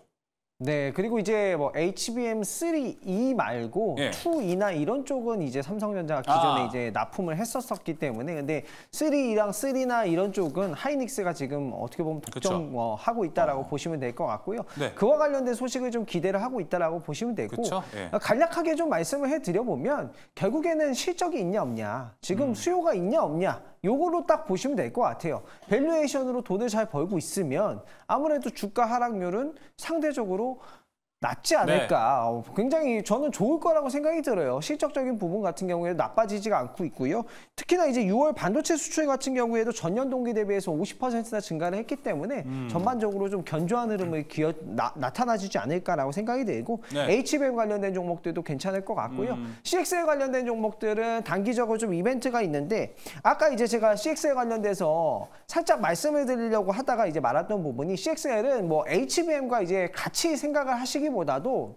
네, 그리고 이제 뭐 HBM3E 말고 2E나 이런 쪽은 이제 삼성전자가 기존에 이제 납품을 했었기 때문에 근데 3E랑 3나 이런 쪽은 하이닉스가 지금 어떻게 보면 독점하고 있다라고 보시면 될 것 같고요. 그와 관련된 소식을 좀 기대를 하고 있다라고 보시면 되고 간략하게 좀 말씀을 해드려보면 결국에는 실적이 있냐 없냐, 지금 수요가 있냐 없냐 요거로 딱 보시면 될 것 같아요. 밸류에이션으로 돈을 잘 벌고 있으면 아무래도 주가 하락률은 상대적으로 낮지 않을까. 굉장히 저는 좋을 거라고 생각이 들어요. 실적적인 부분 같은 경우에도 나빠지지가 않고 있고요. 특히나 이제 6월 반도체 수출 같은 경우에도 전년 동기 대비해서 50%나 증가를 했기 때문에 전반적으로 좀 견조한 흐름을 나타나지지 않을까라고 생각이 들고 HBM 관련된 종목들도 괜찮을 것 같고요. CXL 관련된 종목들은 단기적으로 좀 이벤트가 있는데 아까 이제 제가 CXL 관련돼서 살짝 말씀을 드리려고 하다가 이제 말았던 부분이 CXL은 뭐 HBM과 이제 같이 생각을 하시기 보다도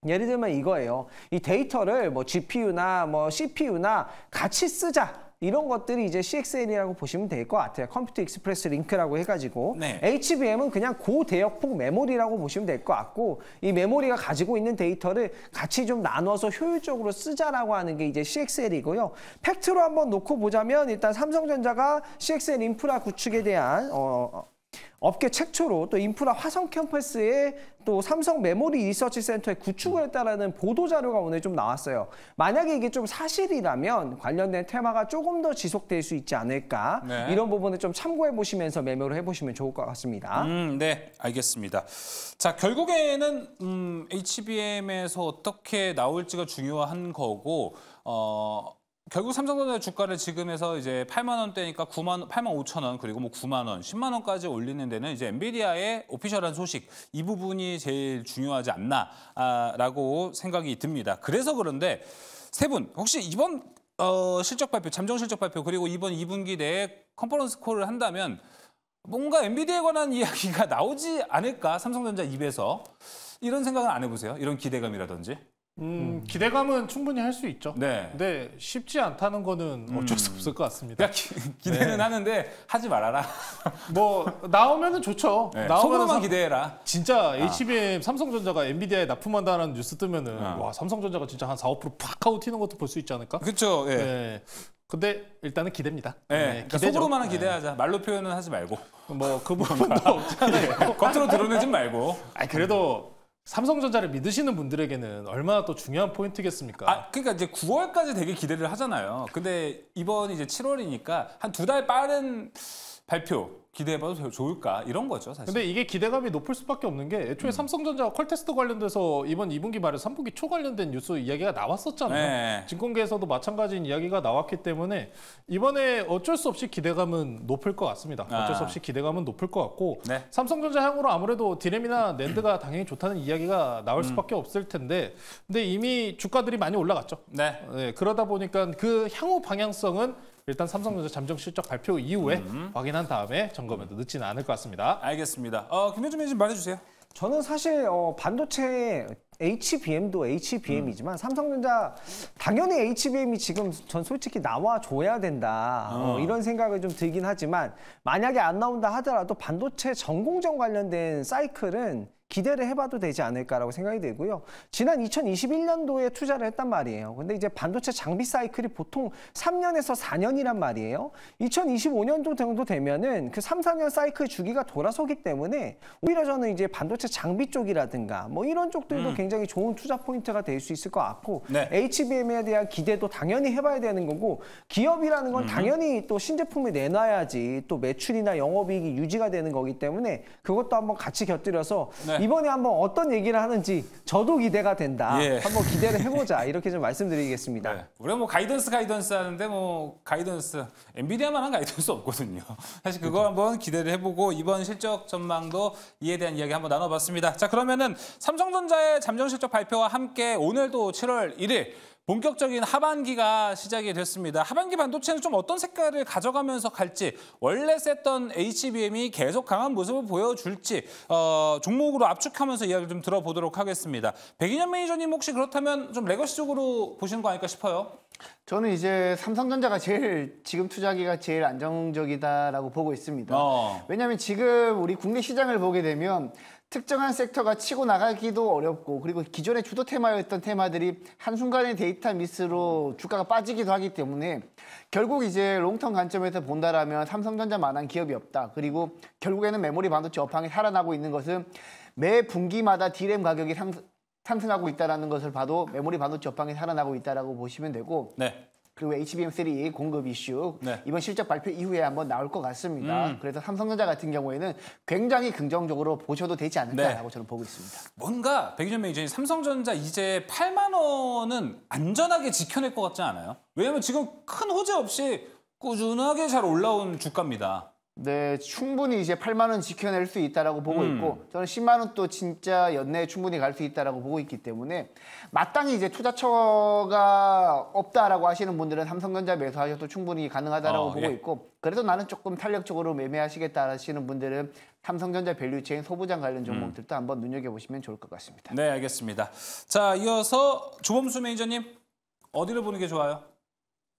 예를 들면 이거예요. 이 데이터를 뭐 GPU나 뭐 CPU나 같이 쓰자. 이런 것들이 이제 CXL이라고 보시면 될 것 같아요. 컴퓨터 익스프레스 링크라고 해가지고 HBM은 그냥 고대역폭 메모리라고 보시면 될 것 같고 이 메모리가 가지고 있는 데이터를 같이 좀 나눠서 효율적으로 쓰자라고 하는 게 이제 CXL이고요. 팩트로 한번 놓고 보자면 일단 삼성전자가 CXL 인프라 구축에 대한 업계 최초로 또 인프라 화성 캠퍼스에 또 삼성 메모리 리서치 센터에 구축을 했다라는 보도 자료가 오늘 좀 나왔어요. 만약에 이게 좀 사실이라면 관련된 테마가 조금 더 지속될 수 있지 않을까. 네. 이런 부분을 좀 참고해 보시면서 매매를 해보시면 좋을 것 같습니다. 네, 알겠습니다. 자, 결국에는 HBM에서 어떻게 나올지가 중요한 거고 결국 삼성전자 주가를 지금에서 이제 8만 원대니까 8만 5천 원 그리고 뭐 9만 원, 10만 원까지 올리는 데는 이제 엔비디아의 오피셜한 소식 이 부분이 제일 중요하지 않나라고 생각이 듭니다. 그래서 그런데 세 분 혹시 이번 실적 발표, 잠정 실적 발표 그리고 이번 2분기 내에 컨퍼런스 콜을 한다면 뭔가 엔비디아에 관한 이야기가 나오지 않을까? 삼성전자 입에서 이런 생각은 안 해보세요? 이런 기대감이라든지? 기대감은 충분히 할 수 있죠. 네. 근데 쉽지 않다는 거는 어쩔 수 없을 것 같습니다. 기대는 네. 하는데 하지 말아라. 뭐 나오면은 좋죠. 네. 속으로만 기대해라. 진짜 HBM 삼성전자가 엔비디아에 납품한다는 뉴스 뜨면은 와 삼성전자가 진짜 한 4~5%팍 하고 튀는 것도 볼 수 있지 않을까? 그렇죠. 예. 네. 근데 일단은 기대입니다. 네. 그러니까 속으로만 기대하자. 말로 표현은 하지 말고. 뭐 그 부분도 없잖아요. 겉으로 드러내지 말고. 그래도 삼성전자를 믿으시는 분들에게는 얼마나 또 중요한 포인트겠습니까? 그러니까 이제 9월까지 되게 기대를 하잖아요. 근데 이번이 이제 7월이니까 한 2달 빠른 발표 기대해봐도 좋을까 이런 거죠 사실. 근데 이게 기대감이 높을 수밖에 없는 게 애초에 삼성전자가 퀄테스트 관련돼서 이번 2분기 말에 3분기 초 관련된 뉴스 이야기가 나왔었잖아요. 네. 증권계에서도 마찬가지인 이야기가 나왔기 때문에 이번에 어쩔 수 없이 기대감은 높을 것 같습니다. 어쩔 수 없이 기대감은 높을 것 같고 네. 삼성전자 향으로 아무래도 디램이나 낸드가 당연히 좋다는 이야기가 나올 수밖에 없을 텐데 근데 이미 주가들이 많이 올라갔죠. 네. 네, 그러다 보니까 그 향후 방향성은 일단 삼성전자 잠정 실적 발표 이후에 확인한 다음에 점검해도 늦지는 않을 것 같습니다. 알겠습니다. 김효준 매니저님 말해주세요. 저는 사실 반도체 HBM도 HBM이지만 삼성전자 당연히 HBM이 지금 전 솔직히 나와줘야 된다 이런 생각을 좀 들긴 하지만 만약에 안 나온다 하더라도 반도체 전공정 관련된 사이클은 기대를 해봐도 되지 않을까라고 생각이 들고요. 지난 2021년도에 투자를 했단 말이에요. 근데 이제 반도체 장비 사이클이 보통 3년에서 4년이란 말이에요. 2025년도 정도 되면은 그 3, 4년 사이클 주기가 돌아서기 때문에 오히려 저는 이제 반도체 장비 쪽이라든가 뭐 이런 쪽들도 굉장히 좋은 투자 포인트가 될 수 있을 것 같고 네. HBM에 대한 기대도 당연히 해봐야 되는 거고 기업이라는 건 당연히 또 신제품을 내놔야지 또 매출이나 영업이익이 유지가 되는 거기 때문에 그것도 한번 같이 곁들여서 네. 이번에 한번 어떤 얘기를 하는지 저도 기대가 된다. 예. 한번 기대를 해보자. 이렇게 좀 말씀드리겠습니다. 네. 우리가 뭐 가이던스 하는데 뭐 가이던스 엔비디아만한 가이던스 없거든요. 사실 그거 한번 기대를 해보고 이번 실적 전망도 이에 대한 이야기 한번 나눠봤습니다. 자 그러면은 삼성전자의 잠정 실적 발표와 함께 오늘도 7월 1일 본격적인 하반기가 시작이 됐습니다. 하반기 반도체는 좀 어떤 색깔을 가져가면서 갈지 원래 셌던 HBM이 계속 강한 모습을 보여줄지 종목으로 압축하면서 이야기를 좀 들어보도록 하겠습니다. 백인현 매니저님 혹시 그렇다면 좀 레거시 쪽으로 보시는 거 아닐까 싶어요. 저는 이제 삼성전자가 제일 지금 투자기가 제일 안정적이다라고 보고 있습니다. 왜냐하면 지금 우리 국내 시장을 보게 되면 특정한 섹터가 치고 나가기도 어렵고 그리고 기존의 주도 테마였던 테마들이 한순간의 데이터 미스로 주가가 빠지기도 하기 때문에 결국 이제 롱텀 관점에서 본다라면 삼성전자만한 기업이 없다. 그리고 결국에는 메모리 반도체 업황이 살아나고 있는 것은 매 분기마다 D램 가격이 상승하고 있다는 것을 봐도 메모리 반도체 업황이 살아나고 있다고 보시면 되고 네. 그리고 HBM3 공급 이슈 네. 이번 실적 발표 이후에 한번 나올 것 같습니다. 그래서 삼성전자 같은 경우에는 굉장히 긍정적으로 보셔도 되지 않을까라고 저는 보고 있습니다. 뭔가 백인현 매니저님 삼성전자 이제 8만 원은 안전하게 지켜낼 것 같지 않아요? 왜냐면 지금 큰 호재 없이 꾸준하게 잘 올라온 주가입니다. 네, 충분히 이제 8만 원 지켜낼 수 있다라고 보고 있고 저는 10만 원 또 진짜 연내에 충분히 갈 수 있다라고 보고 있기 때문에 마땅히 이제 투자처가 없다라고 하시는 분들은 삼성전자 매수하셔도 충분히 가능하다라고 보고 있고 그래도 나는 조금 탄력적으로 매매하시겠다 하시는 분들은 삼성전자 밸류체인 소부장 관련 종목들도 한번 눈여겨보시면 좋을 것 같습니다. 네, 알겠습니다. 자, 이어서 조범수 매니저님 어디를 보는 게 좋아요?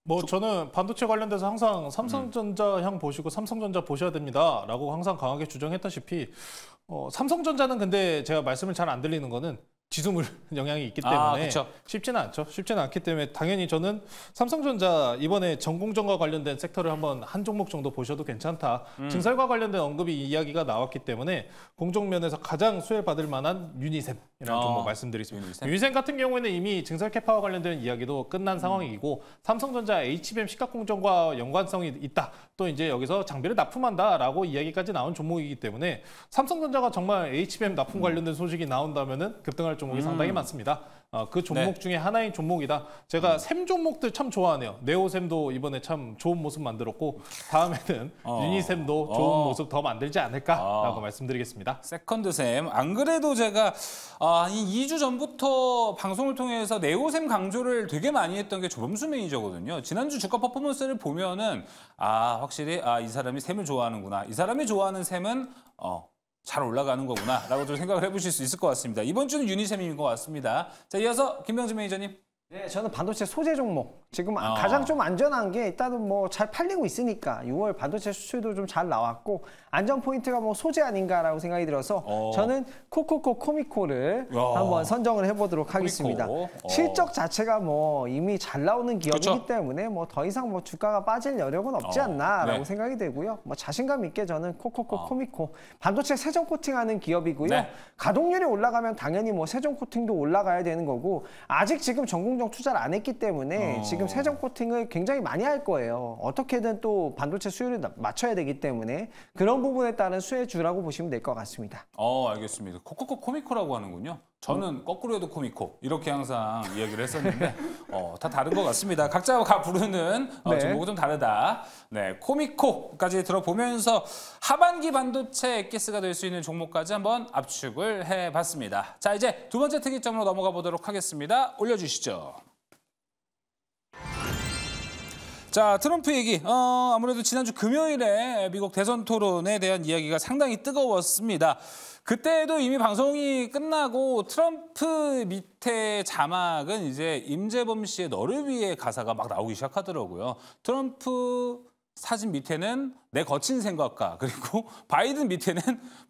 뭐 저는 반도체 관련돼서 항상 삼성전자 향 보시고 삼성전자 보셔야 됩니다라고 항상 강하게 주장했다시피 삼성전자는 근데 제가 말씀을 잘 안 들리는 거는 지수물 영향이 있기 때문에 그쵸. 쉽지는 않죠. 쉽지는 않기 때문에 당연히 저는 삼성전자 이번에 전공정과 관련된 섹터를 한번 한 종목 정도 보셔도 괜찮다. 증설과 관련된 언급이 이야기가 나왔기 때문에 공정면에서 가장 수혜받을 만한 유니셈이라는 종목 말씀드리겠습니다. 유니셈 같은 경우에는 이미 증설 캐파와 관련된 이야기도 끝난 상황이고 삼성전자 HBM 시가공정과 연관성이 있다. 또 이제 여기서 장비를 납품한다라고 이야기까지 나온 종목이기 때문에 삼성전자가 정말 HBM 납품 관련된 소식이 나온다면은 급등할 종목이 상당히 많습니다. 그 종목 중에 하나인 종목이다. 제가 셈 종목들 참 좋아하네요. 네오셈도 이번에 참 좋은 모습 만들었고 다음에는 유니셈도 좋은 모습 더 만들지 않을까라고 말씀드리겠습니다. 세컨드셈. 안 그래도 제가 한 2주 전부터 방송을 통해서 네오셈 강조를 되게 많이 했던 게 조범수 매니저거든요. 지난주 주가 퍼포먼스를 보면은 확실히 이 사람이 셈을 좋아하는구나. 이 사람이 좋아하는 셈은 잘 올라가는 거구나 라고 좀 생각을 해보실 수 있을 것 같습니다. 이번 주는 유니셈인 것 같습니다. 자, 이어서 김병진 매니저님. 네, 저는 반도체 소재 종목. 지금 가장 좀 안전한 게 일단은 뭐 잘 팔리고 있으니까 6월 반도체 수출도 좀 잘 나왔고 안전 포인트가 뭐 소재 아닌가라고 생각이 들어서 저는 코코코 코미코를 한번 선정을 해보도록 하겠습니다. 실적 자체가 뭐 이미 잘 나오는 기업이기 그쵸? 때문에 뭐 더 이상 뭐 주가가 빠질 여력은 없지 않나라고 생각이 되고요. 뭐 자신감 있게 저는 코코코 코미코 반도체 세정 코팅하는 기업이고요. 가동률이 올라가면 당연히 뭐 세정 코팅도 올라가야 되는 거고 아직 지금 전공정 투자를 안 했기 때문에 지금 세정 코팅을 굉장히 많이 할 거예요. 어떻게든 또 반도체 수요를 맞춰야 되기 때문에 그런 부분에 따른 수혜주라고 보시면 될 것 같습니다. 알겠습니다. 코코코 코미코라고 하는군요. 저는 거꾸로 해도 코미코 이렇게 항상 이야기를 했었는데 다 다른 것 같습니다. 각자가 부르는 종목은 좀 다르다. 네, 코미코까지 들어보면서 하반기 반도체 엑기스가 될 수 있는 종목까지 한번 압축을 해봤습니다. 자, 이제 두 번째 특이점으로 넘어가 보도록 하겠습니다. 올려주시죠. 자, 트럼프 얘기. 아무래도 지난주 금요일에 미국 대선 토론에 대한 이야기가 상당히 뜨거웠습니다. 그때도 이미 방송이 끝나고 트럼프 밑에 자막은 이제 임재범 씨의 너를 위해 가사가 막 나오기 시작하더라고요. 트럼프 사진 밑에는 내 거친 생각과 그리고 바이든 밑에는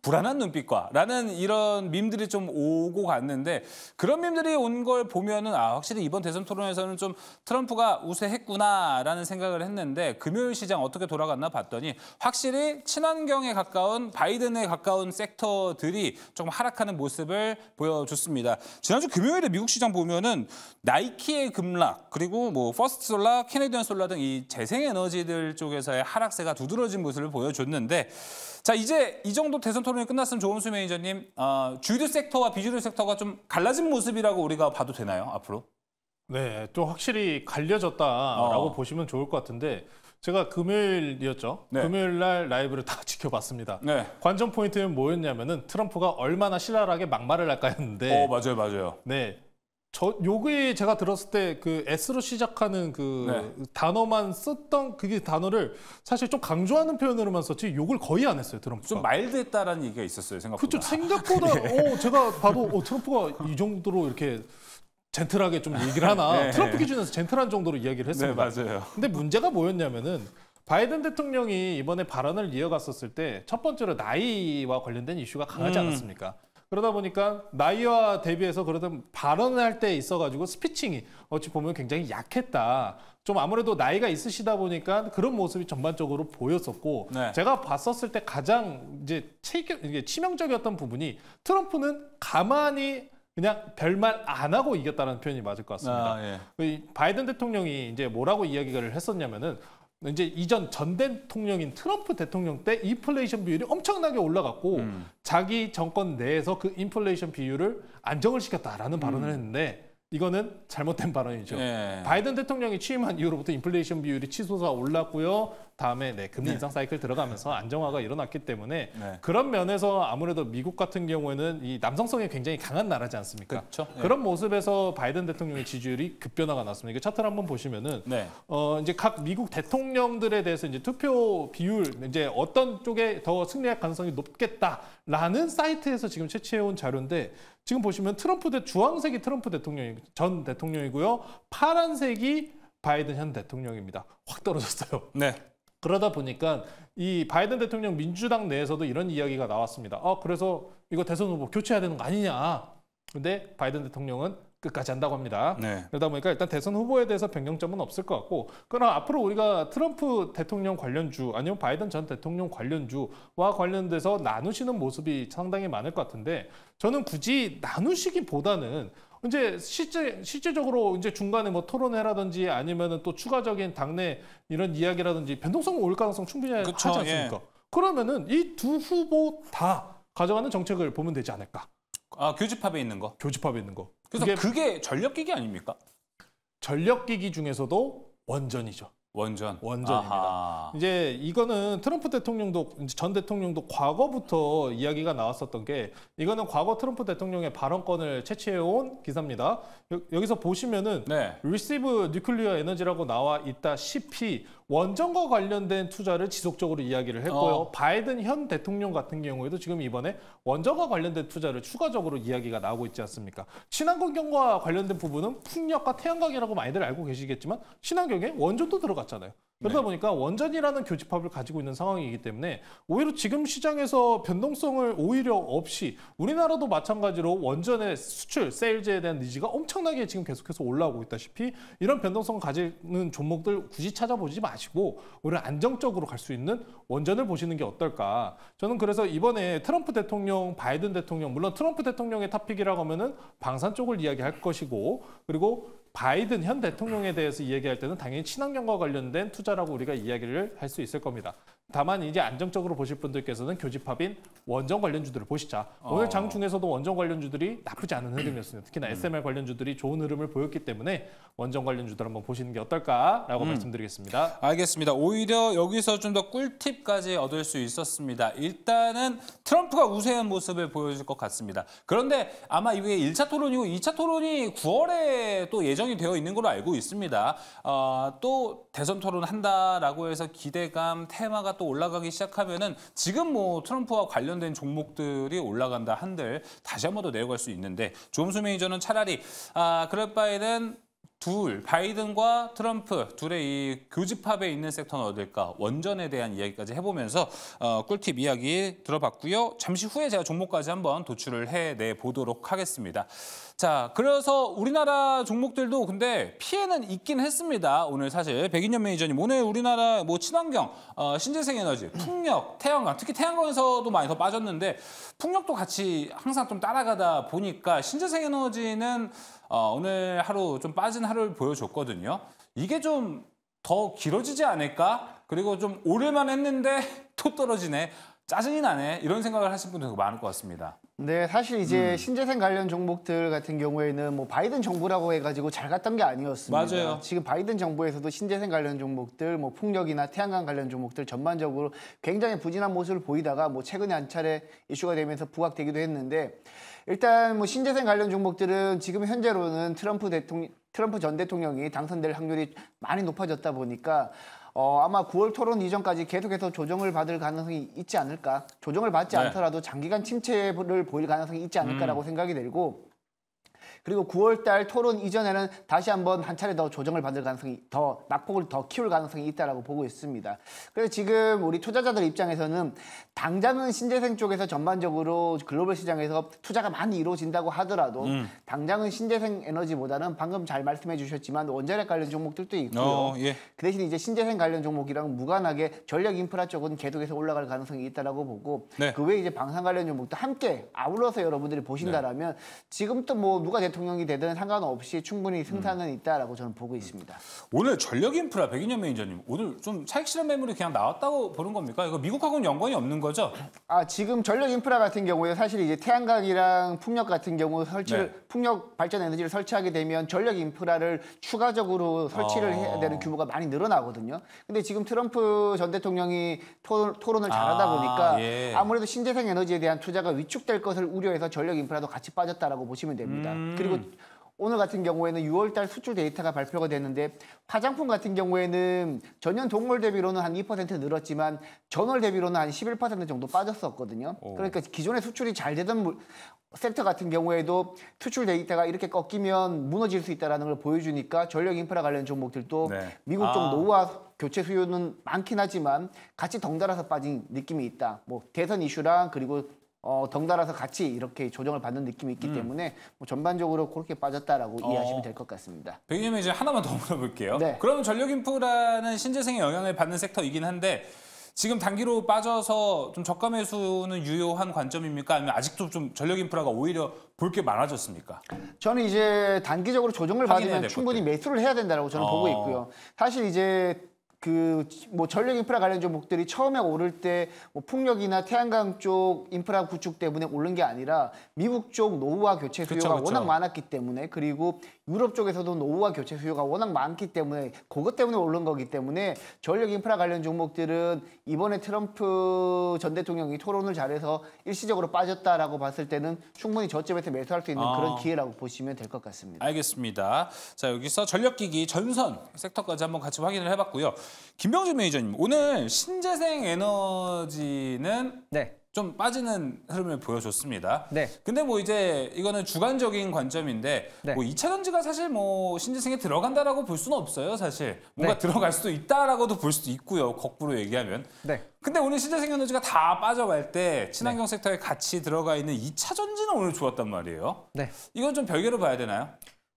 불안한 눈빛과 라는 이런 밈들이 좀 오고 갔는데 그런 밈들이 온 걸 보면은 확실히 이번 대선 토론에서는 좀 트럼프가 우세했구나라는 생각을 했는데 금요일 시장 어떻게 돌아갔나 봤더니 확실히 친환경에 가까운 바이든에 가까운 섹터들이 조금 하락하는 모습을 보여줬습니다. 지난주 금요일에 미국 시장 보면은 나이키의 급락 그리고 뭐 퍼스트솔라, 캐네디언 솔라 등 이 재생에너지들 쪽에서의 하락세가 두드러진 모습을 보여줬는데 자, 이제 이 정도 대선 토론이 끝났으면 조범수 매니저님 주류 섹터와 비주류 섹터가 좀 갈라진 모습이라고 우리가 봐도 되나요, 앞으로? 네, 좀 확실히 갈려졌다라고 보시면 좋을 것 같은데 제가 금요일이었죠. 금요일 날 라이브를 다 지켜봤습니다. 관전 포인트는 뭐였냐면은 트럼프가 얼마나 신랄하게 막말을 할까였는데 맞아요. 네. 요게 제가 들었을 때 그 S로 시작하는 그 단어만 썼던 그게 단어를 사실 좀 강조하는 표현으로만 썼지 욕을 거의 안 했어요, 트럼프가. 좀 마일드했다라는 얘기가 있었어요, 생각보다. 그렇죠. 생각보다 제가 봐도 트럼프가 이 정도로 이렇게 젠틀하게 좀 얘기를 하나. 트럼프 기준에서 젠틀한 정도로 이야기를 했습니다. 네, 맞아요. 근데 문제가 뭐였냐면은 바이든 대통령이 이번에 발언을 이어갔었을 때 첫 번째로 나이와 관련된 이슈가 강하지 않았습니까? 그러다 보니까 나이와 대비해서 그러다 발언을 할 때 있어가지고 스피칭이 어찌 보면 굉장히 약했다. 좀 아무래도 나이가 있으시다 보니까 그런 모습이 전반적으로 보였었고 제가 봤었을 때 가장 이제 치명적이었던 부분이 트럼프는 가만히 그냥 별말 안 하고 이겼다는 표현이 맞을 것 같습니다. 바이든 대통령이 이제 뭐라고 이야기를 했었냐면은 이제 이전 전 대통령인 트럼프 대통령 때 인플레이션 비율이 엄청나게 올라갔고 자기 정권 내에서 그 인플레이션 비율을 안정을 시켰다라는 발언을 했는데 이거는 잘못된 발언이죠. 바이든 대통령이 취임한 이후로부터 인플레이션 비율이 치솟아 올랐고요. 다음에 금리 인상 사이클 들어가면서 안정화가 일어났기 때문에 그런 면에서 아무래도 미국 같은 경우에는 이 남성성이 굉장히 강한 나라지 않습니까? 그렇죠. 그런 모습에서 바이든 대통령의 지지율이 급변화가 났습니다. 이게 차트를 한번 보시면은 이제 각 미국 대통령들에 대해서 이제 투표 비율 이제 어떤 쪽에 더 승리할 가능성이 높겠다라는 사이트에서 지금 채취해온 자료인데 지금 보시면 주황색이 트럼프 전 대통령이고요. 파란색이 바이든 현 대통령입니다. 확 떨어졌어요. 그러다 보니까 이 바이든 대통령 민주당 내에서도 이런 이야기가 나왔습니다. 그래서 이거 대선 후보 교체해야 되는 거 아니냐. 근데 바이든 대통령은 끝까지 한다고 합니다. 네. 그러다 보니까 일단 대선 후보에 대해서 변경점은 없을 것 같고, 그러나 앞으로 우리가 트럼프 대통령 관련주 아니면 바이든 전 대통령 관련주와 관련돼서 나누시는 모습이 상당히 많을 것 같은데, 저는 굳이 나누시기보다는 이제 실제적으로 이제 중간에 뭐 토론회라든지 아니면은 또 추가적인 당내 이런 이야기라든지 변동성 올 가능성 충분히 하지 않습니까? 예. 그러면은 이 두 후보 다 가져가는 정책을 보면 되지 않을까? 아, 교집합에 있는 거. 교집합에 있는 거. 그래서 그게 전력기기 아닙니까? 전력기기 중에서도 원전이죠. 원전입니다. 아하. 이제 이거는 트럼프 대통령도 전 대통령도 과거부터 이야기가 나왔었던 게, 이거는 과거 트럼프 대통령의 발언권을 채취해온 기사입니다. 여기서 보시면은 네. Receive Nuclear Energy라고 나와 있다시피 원전과 관련된 투자를 지속적으로 이야기를 했고요. 바이든 현 대통령 같은 경우에도 지금 이번에 원전과 관련된 투자를 추가적으로 이야기가 나오고 있지 않습니까? 친환경과 관련된 부분은 풍력과 태양광이라고 많이들 알고 계시겠지만 친환경에 원전도 들어갔잖아요. 그러다 보니까 원전이라는 교집합을 가지고 있는 상황이기 때문에 오히려 지금 시장에서 변동성을 오히려 없이, 우리나라도 마찬가지로 원전의 수출, 세일즈에 대한 니즈가 엄청나게 지금 계속해서 올라오고 있다시피 이런 변동성을 가지는 종목들 굳이 찾아보지 마시고 오히려 안정적으로 갈 수 있는 원전을 보시는 게 어떨까. 저는 그래서 이번에 트럼프 대통령, 바이든 대통령, 물론 트럼프 대통령의 탑픽이라고 하면은 방산 쪽을 이야기할 것이고, 그리고 바이든 현 대통령에 대해서 이야기할 때는 당연히 친환경과 관련된 투자라고 우리가 이야기를 할 수 있을 겁니다. 다만 이제 안정적으로 보실 분들께서는 교집합인 원전 관련주들을 보시자. 오늘 장 중에서도 원전 관련주들이 나쁘지 않은 흐름이었습니다. 특히나 SMR 관련주들이 좋은 흐름을 보였기 때문에 원전 관련주들 한번 보시는 게 어떨까라고 말씀드리겠습니다. 알겠습니다. 오히려 여기서 좀 더 꿀팁까지 얻을 수 있었습니다. 일단은 트럼프가 우세한 모습을 보여줄 것 같습니다. 그런데 아마 이게 1차 토론이고 2차 토론이 9월에 또 예정이 되어 있는 걸로 알고 있습니다. 또 대선 토론 한다라고 해서 기대감, 테마가 또 올라가기 시작하면은 지금 뭐 트럼프와 관련된 종목들이 올라간다 한들 다시 한 번 더 내려갈 수 있는데, 존스 매니저는 차라리 그럴 바에는 바이든과 트럼프 둘의 이 교집합에 있는 섹터는 어딜까? 원전에 대한 이야기까지 해보면서 꿀팁 이야기 들어봤고요. 잠시 후에 제가 종목까지 한번 도출을 해내 보도록 하겠습니다. 자, 그래서 우리나라 종목들도 근데 피해는 있긴 했습니다. 오늘 사실 백인현 매니저님, 오늘 우리나라 뭐 친환경, 신재생에너지, 풍력, 태양광, 특히 태양광에서도 많이 더 빠졌는데 풍력도 같이 항상 좀 따라가다 보니까 신재생에너지는 오늘 하루 좀 빠진 하루를 보여줬거든요. 이게 좀 더 길어지지 않을까? 그리고 좀 오를만 했는데 또 떨어지네. 짜증이 나네. 이런 생각을 하신 분들 많을 것 같습니다. 네, 사실 이제 신재생 관련 종목들 같은 경우에는 뭐 바이든 정부라고 해가지고 잘 갔던 게 아니었습니다. 맞아요. 지금 바이든 정부에서도 신재생 관련 종목들, 뭐 풍력이나 태양광 관련 종목들 전반적으로 굉장히 부진한 모습을 보이다가 뭐 최근에 한 차례 이슈가 되면서 부각되기도 했는데, 일단 뭐 신재생 관련 종목들은 지금 현재로는 트럼프 전 대통령이 당선될 확률이 많이 높아졌다 보니까 아마 9월 토론 이전까지 계속해서 조정을 받을 가능성이 있지 않을까. 조정을 받지 않더라도 장기간 침체를 보일 가능성이 있지 않을까라고 생각이 들고, 그리고 9월 달 토론 이전에는 다시 한번 한 차례 더 조정을 받을 가능성이, 더 낙폭을 더 키울 가능성이 있다라고 보고 있습니다. 그래서 지금 우리 투자자들 입장에서는 당장은 신재생 쪽에서 전반적으로 글로벌 시장에서 투자가 많이 이루어진다고 하더라도 당장은 신재생 에너지보다는 방금 잘 말씀해 주셨지만 원자력 관련 종목들도 있고요. 예. 그 대신 이제 신재생 관련 종목이랑 무관하게 전력 인프라 쪽은 계속해서 올라갈 가능성이 있다라고 보고, 네. 그 외에 이제 방산 관련 종목도 함께 아울러서 여러분들이 보신다라면 지금부터 뭐 누가 대통령이 되든 상관없이 충분히 승산은 있다라고 저는 보고 있습니다. 오늘 전력 인프라 백인현 매니저님, 오늘 좀 차익 실현 매물이 그냥 나왔다고 보는 겁니까? 이거 미국하고는 연관이 없는 거죠? 지금 전력 인프라 같은 경우에 사실 이제 태양광이랑 풍력 같은 경우 풍력 발전 에너지를 설치하게 되면 전력 인프라를 추가적으로 설치를 해야 되는 규모가 많이 늘어나거든요. 근데 지금 트럼프 전 대통령이 토론을 잘하다 보니까 아무래도 신재생 에너지에 대한 투자가 위축될 것을 우려해서 전력 인프라도 같이 빠졌다라고 보시면 됩니다. 그리고 오늘 같은 경우에는 6월 달 수출 데이터가 발표가 됐는데, 화장품 같은 경우에는 전년 동월 대비로는 한 2% 늘었지만 전월 대비로는 한 11% 정도 빠졌었거든요. 그러니까 기존에 수출이 잘 되던 섹터 같은 경우에도 수출 데이터가 이렇게 꺾이면 무너질 수 있다는 걸 보여주니까 전력 인프라 관련 종목들도 미국 쪽 노후화 교체 수요는 많긴 하지만 같이 덩달아서 빠진 느낌이 있다. 뭐 대선 이슈랑 그리고 덩달아서 같이 이렇게 조정을 받는 느낌이 있기 때문에 뭐 전반적으로 그렇게 빠졌다라고 이해하시면 될 것 같습니다. 백님이 이제 하나만 더 물어볼게요. 네. 그러면 전력인프라는 신재생에 영향을 받는 섹터이긴 한데 지금 단기로 빠져서 좀 저가 매수는 유효한 관점입니까? 아니면 아직도 좀 전력인프라가 오히려 볼 게 많아졌습니까? 저는 이제 단기적으로 조정을 받으면 충분히 매수를 해야 된다고 저는 보고 있고요. 사실 이제 뭐 전력 인프라 관련 종목들이 처음에 오를 때 뭐 풍력이나 태양광 쪽 인프라 구축 때문에 오른 게 아니라 미국 쪽 노후화 교체 수요가 워낙 많았기 때문에 그리고 유럽 쪽에서도 노후화 교체 수요가 워낙 많기 때문에 그것 때문에 오른 거기 때문에 전력 인프라 관련 종목들은 이번에 트럼프 전 대통령이 토론을 잘해서 일시적으로 빠졌다라고 봤을 때는 충분히 저점에서 매수할 수 있는 그런 기회라고 보시면 될 것 같습니다. 알겠습니다. 자, 여기서 전력기기 전선 섹터까지 한번 같이 확인을 해봤고요. 김병준 매니저님, 오늘 신재생 에너지는 좀 빠지는 흐름을 보여줬습니다. 근데 뭐 이제 이거는 주관적인 관점인데 뭐 2차 전지가 사실 뭐 신재생에 들어간다라고 볼 수는 없어요, 사실. 뭔가 들어갈 수도 있다라고도 볼 수도 있고요, 거꾸로 얘기하면. 근데 오늘 신재생 에너지가 다 빠져갈 때 친환경 섹터에 같이 들어가 있는 2차 전지는 오늘 좋았단 말이에요. 이건 좀 별개로 봐야 되나요?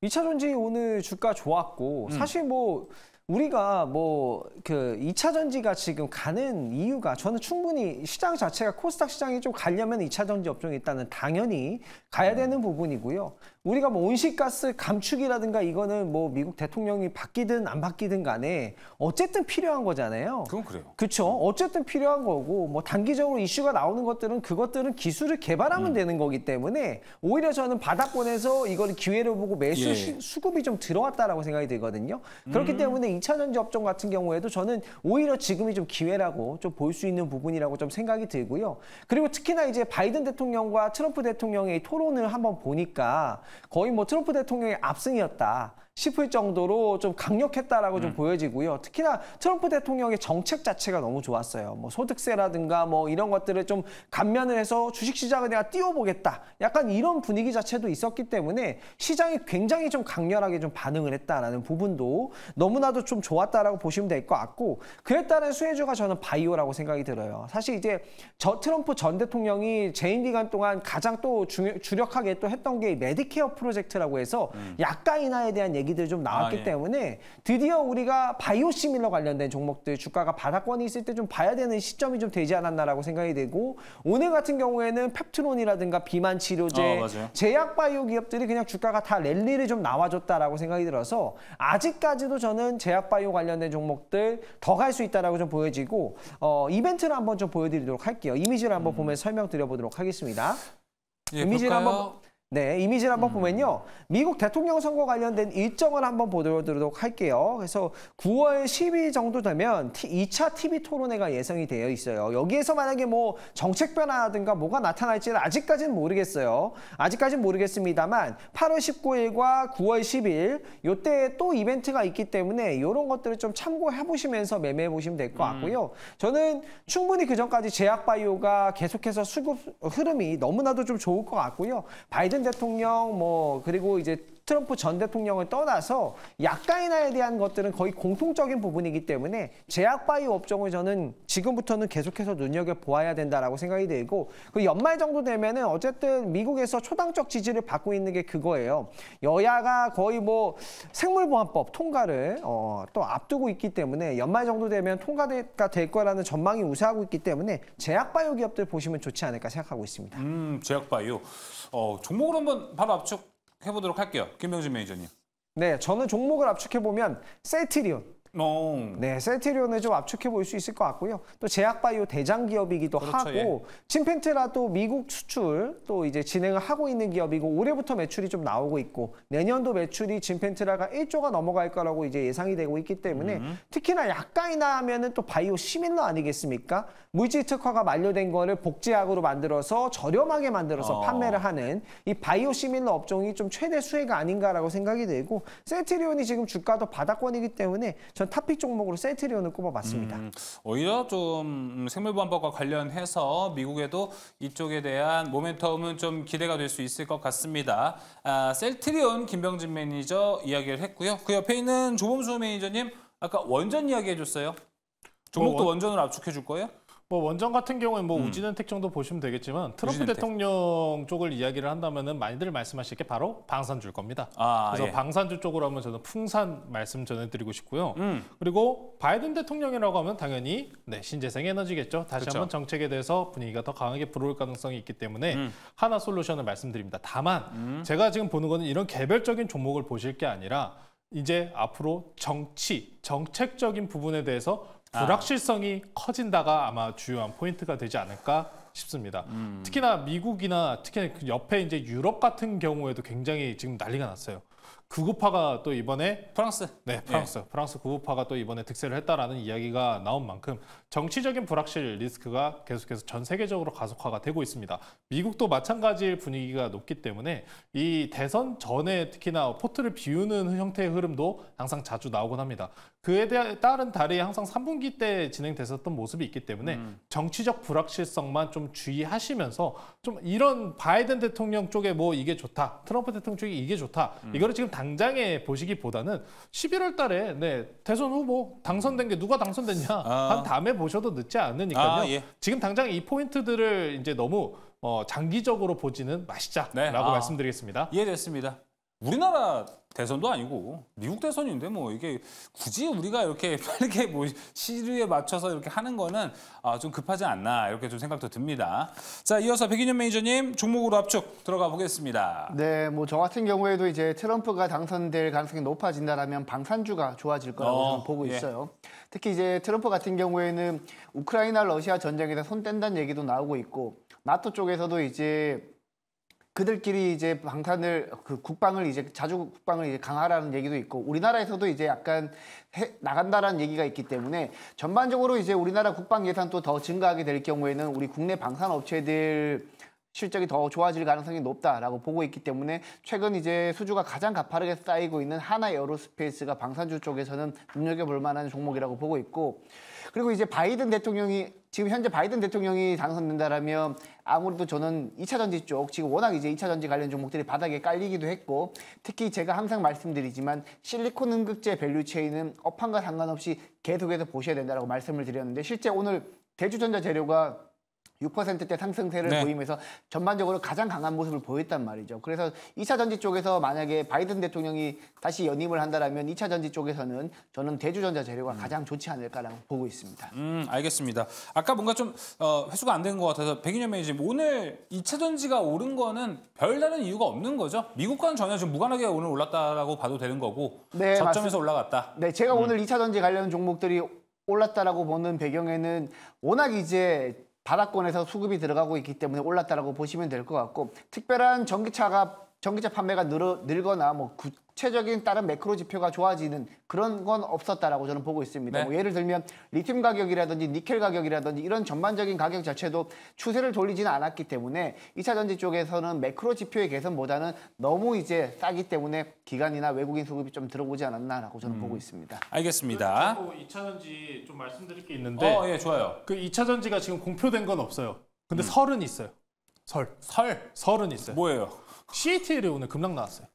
2차 전지 오늘 주가 좋았고 사실 뭐 우리가 뭐 2차 전지가 지금 가는 이유가 저는 충분히 시장 자체가 코스닥 시장이 좀 가려면 2차 전지 업종이 있다는 당연히 가야 되는 부분이고요. 우리가 뭐 온실가스 감축이라든가 이거는 뭐 미국 대통령이 바뀌든 안 바뀌든 간에 어쨌든 필요한 거잖아요. 그건 그래요. 그렇죠. 어쨌든 필요한 거고 뭐 단기적으로 이슈가 나오는 그것들은 기술을 개발하면 되는 거기 때문에 오히려 저는 바닥권에서 이걸 기회를 보고 매수 수급이 좀 들어왔다라고 생각이 들거든요. 그렇기 때문에 2차 전지 업종 같은 경우에도 저는 오히려 지금이 좀 기회라고 좀 볼 수 있는 부분이라고 좀 생각이 들고요. 그리고 특히나 이제 바이든 대통령과 트럼프 대통령의 토론을 한번 보니까 거의 뭐 트럼프 대통령의 압승이었다 싶을 정도로 좀 강력했다라고 좀 보여지고요. 특히나 트럼프 대통령의 정책 자체가 너무 좋았어요. 뭐 소득세라든가 뭐 이런 것들을 좀 감면을 해서 주식시장을 내가 띄워보겠다. 약간 이런 분위기 자체도 있었기 때문에 시장이 굉장히 좀 강렬하게 좀 반응을 했다라는 부분도 너무나도 좀 좋았다라고 보시면 될 것 같고 그에 따른 수혜주가 저는 바이오라고 생각이 들어요. 사실 이제 트럼프 전 대통령이 재임 기간 동안 가장 또 주력하게 또 했던 게 메디케어 프로젝트라고 해서 약가 인하에 대한 얘기들이 좀 나왔기 때문에 드디어 우리가 바이오시밀러 관련된 종목들 주가가 바닥권이 있을 때 좀 봐야 되는 시점이 좀 되지 않았나라고 생각이 되고 오늘 같은 경우에는 펩트론이라든가 비만 치료제, 제약 바이오 기업들이 그냥 주가가 다 랠리를 좀 나와줬다라고 생각이 들어서 아직까지도 저는 제약 바이오 관련된 종목들 더 갈 수 있다라고 좀 보여지고 이벤트를 한번 좀 보여드리도록 할게요. 이미지를 한번 보면 설명드려보도록 하겠습니다. 이미지를 한번 이미지를 한번 보면요. 미국 대통령 선거 관련된 일정을 한번 보도록 할게요. 그래서 9월 10일 정도 되면 2차 TV 토론회가 예상이 되어 있어요. 여기에서 만약에 뭐 정책 변화라든가 뭐가 나타날지는 아직까지는 모르겠어요. 아직까지는 모르겠습니다만 8월 19일과 9월 10일 이때 또 이벤트가 있기 때문에 이런 것들을 좀 참고해 보시면서 매매해 보시면 될 것 같고요. 저는 충분히 그전까지 제약바이오가 계속해서 수급 흐름이 너무나도 좀 좋을 것 같고요. 바이든 대통령 그리고 이제 트럼프 전 대통령을 떠나서 약가 인하에 대한 것들은 거의 공통적인 부분이기 때문에 제약바이오 업종을 저는 지금부터는 계속해서 눈여겨보아야 된다라고 생각이 들고 그 연말 정도 되면은 어쨌든 미국에서 초당적 지지를 받고 있는 게 그거예요. 여야가 거의 뭐 생물보안법 통과를 또 앞두고 있기 때문에 연말 정도 되면 통과가 될 거라는 전망이 우세하고 있기 때문에 제약바이오 기업들 보시면 좋지 않을까 생각하고 있습니다. 제약바이오. 종목으로 한번 바로 압축해보도록 할게요. 김병준 매니저님. 네, 저는 종목을 압축해보면 셀트리온. 네, 셀트리온을 좀 압축해 볼 수 있을 것 같고요. 또 제약바이오 대장 기업이기도 하고 침펜트라도 미국 수출 또 이제 진행을 하고 있는 기업이고 올해부터 매출이 좀 나오고 있고 내년도 매출이 침펜트라가 1조가 넘어갈 거라고 이제 예상이 되고 있기 때문에 특히나 약가 인하하면은 또 바이오 시밀러 아니겠습니까? 물질 특화가 만료된 거를 복제약으로 만들어서 저렴하게 만들어서 판매를 하는 이 바이오 시밀러 업종이 좀 최대 수혜가 아닌가라고 생각이 들고 셀트리온이 지금 주가도 바닥권이기 때문에 전 탑픽 종목으로 셀트리온을 꼽아봤습니다. 오히려 좀 생물보안법과 관련해서 미국에도 이쪽에 대한 모멘텀은 좀 기대가 될 수 있을 것 같습니다. 셀트리온 김병준 매니저 이야기를 했고요. 그 옆에 있는 조범수 매니저님 아까 원전 이야기 해줬어요. 종목도 원전으로 압축해 줄 거예요? 뭐 원전 같은 경우에 뭐 우진은택 정도 보시면 되겠지만 트럼프 우진은택. 대통령 쪽을 이야기를 한다면은 많이들 말씀하실 게 바로 방산주일 겁니다. 그래서 예. 방산주 쪽으로 하면 저는 풍산 말씀 전해드리고 싶고요. 그리고 바이든 대통령이라고 하면 당연히 신재생 에너지겠죠. 다시 그렇죠. 한번 정책에 대해서 분위기가 더 강하게 불어올 가능성이 있기 때문에 하나 솔루션을 말씀드립니다. 다만 제가 지금 보는 거는 이런 개별적인 종목을 보실 게 아니라 이제 앞으로 정치, 정책적인 부분에 대해서 불확실성이 커진다가 아마 주요한 포인트가 되지 않을까 싶습니다. 특히나 미국이나 특히 그 옆에 이제 유럽 같은 경우에도 굉장히 지금 난리가 났어요. 구급파가 또 이번에 프랑스. 프랑스 구급파가 또 이번에 득세를 했다라는 이야기가 나온 만큼 정치적인 불확실 리스크가 계속해서 전 세계적으로 가속화가 되고 있습니다. 미국도 마찬가지일 분위기가 높기 때문에 이 대선 전에 특히나 포트를 비우는 형태의 흐름도 항상 자주 나오곤 합니다. 그에 따른 달이 항상 3분기 때 진행됐었던 모습이 있기 때문에 정치적 불확실성만 좀 주의하시면서 좀 이런 바이든 대통령 쪽에 뭐 이게 좋다, 트럼프 대통령 쪽에 이게 좋다, 이거를 지금 당장에 보시기보다는 11월 달에 대선 후보 당선된 게 누가 당선됐냐 한 다음에 보셔도 늦지 않으니까요. 지금 당장 이 포인트들을 이제 너무 장기적으로 보지는 마시자라고 말씀드리겠습니다. 이해됐습니다. 우리나라 대선도 아니고 미국 대선인데 뭐 이게 굳이 우리가 이렇게 빠르게 뭐 시류에 맞춰서 이렇게 하는 거는 좀 급하지 않나 이렇게 좀 생각도 듭니다. 자, 이어서 백인현 매니저님 종목으로 압축 들어가 보겠습니다. 네, 뭐 저 같은 경우에도 이제 트럼프가 당선될 가능성이 높아진다라면 방산주가 좋아질 거라고 저는 보고 있어요. 특히 이제 트럼프 같은 경우에는 우크라이나 러시아 전쟁에서 손 뗀다는 얘기도 나오고 있고 나토 쪽에서도 이제 그들끼리 이제 방탄을 국방을 이제 자주 국방을 이제 강화하라는 얘기도 있고 우리나라에서도 이제 약간 나간다라는 얘기가 있기 때문에 전반적으로 이제 우리나라 국방 예산도 더 증가하게 될 경우에는 우리 국내 방산 업체들 실적이 더 좋아질 가능성이 높다라고 보고 있기 때문에 최근 이제 수주가 가장 가파르게 쌓이고 있는 하나 에어로스페이스가 방산주 쪽에서는 눈여겨볼 만한 종목이라고 보고 있고 그리고 이제 바이든 대통령이 지금 현재 바이든 대통령이 당선된다라면 아무래도 저는 2차 전지 쪽 지금 워낙 이제 2차 전지 관련 종목들이 바닥에 깔리기도 했고 특히 제가 항상 말씀드리지만 실리콘 음극재 밸류체인은 업황과 상관없이 계속해서 보셔야 된다고 말씀을 드렸는데 실제 오늘 대주전자 재료가 6%대 상승세를 보이면서 전반적으로 가장 강한 모습을 보였단 말이죠. 그래서 2차 전지 쪽에서 만약에 바이든 대통령이 다시 연임을 한다면 2차 전지 쪽에서는 저는 대주전자 재료가 가장 좋지 않을까라고 보고 있습니다. 알겠습니다. 아까 뭔가 좀 회수가 안 된 것 같아서 백인현 매니저님 오늘 2차 전지가 오른 거는 별다른 이유가 없는 거죠? 미국과는 전혀 좀 무관하게 오늘 올랐다라고 봐도 되는 거고 저점에서 올라갔다. 네, 제가 오늘 2차 전지 관련 종목들이 올랐다라고 보는 배경에는 워낙 이제 바닥권에서 수급이 들어가고 있기 때문에 올랐다라고 보시면 될 것 같고 특별한 전기차 판매가 늘거나 뭐 구체적인 다른 매크로 지표가 좋아지는 그런 건 없었다라고 저는 보고 있습니다. 뭐 예를 들면 리튬 가격이라든지 니켈 가격이라든지 이런 전반적인 가격 자체도 추세를 돌리지는 않았기 때문에 2차 전지 쪽에서는 매크로 지표의 개선보다는 너무 이제 싸기 때문에 기관이나 외국인 수급이 좀 들어오지 않았나라고 저는 보고 있습니다. 알겠습니다. 2차 전지 좀 말씀드릴 게 있는데 예, 좋아요. 그 2차 전지가 지금 공표된 건 없어요. 근데 설은 있어요. 설은 있어요. 뭐예요? CATL이 오늘 급락 나왔어요.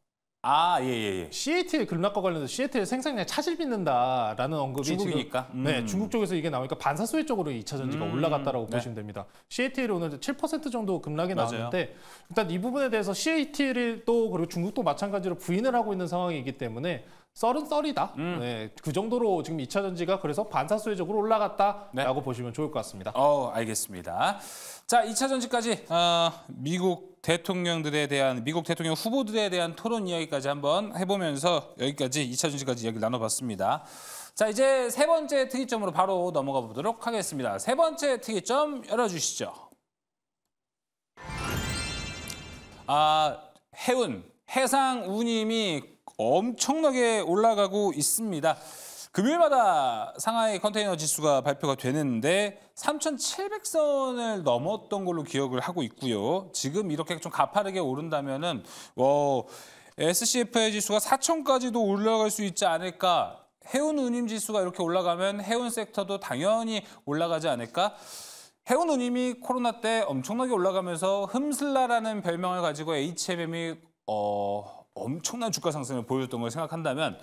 예. CATL 급락과 관련해서 CATL 생산량에 차질 빚는다라는 언급이 중국이니까. 네, 중국 쪽에서 이게 나오니까 반사수혜 쪽으로 2차 전지가 올라갔다라고 보시면 됩니다. CATL이 오늘 7% 정도 급락이 나왔는데 일단 이 부분에 대해서 CATL이 또 그리고 중국도 마찬가지로 부인을 하고 있는 상황이기 때문에 썰은 썰이다. 네, 그 정도로 지금 2차 전지가 그래서 반사수혜적으로 올라갔다라고 보시면 좋을 것 같습니다. 알겠습니다. 자, 2차 전지까지 미국 대통령 후보들에 대한 토론 이야기까지 한번 해보면서 여기까지 2차 전지까지 이야기를 나눠봤습니다. 자, 이제 세 번째 특이점으로 바로 넘어가 보도록 하겠습니다. 세 번째 특이점 열어주시죠. 해상 운임이 엄청나게 올라가고 있습니다. 금요일마다 상하이 컨테이너 지수가 발표가 되는데 3,700선을 넘었던 걸로 기억을 하고 있고요. 지금 이렇게 좀 가파르게 오른다면은 SCFI 지수가 4,000까지도 올라갈 수 있지 않을까. 해운 운임 지수가 이렇게 올라가면 해운 섹터도 당연히 올라가지 않을까. 해운 운임이 코로나 때 엄청나게 올라가면서 흠슬라라는 별명을 가지고 HMM이 엄청난 주가 상승을 보여줬던 걸 생각한다면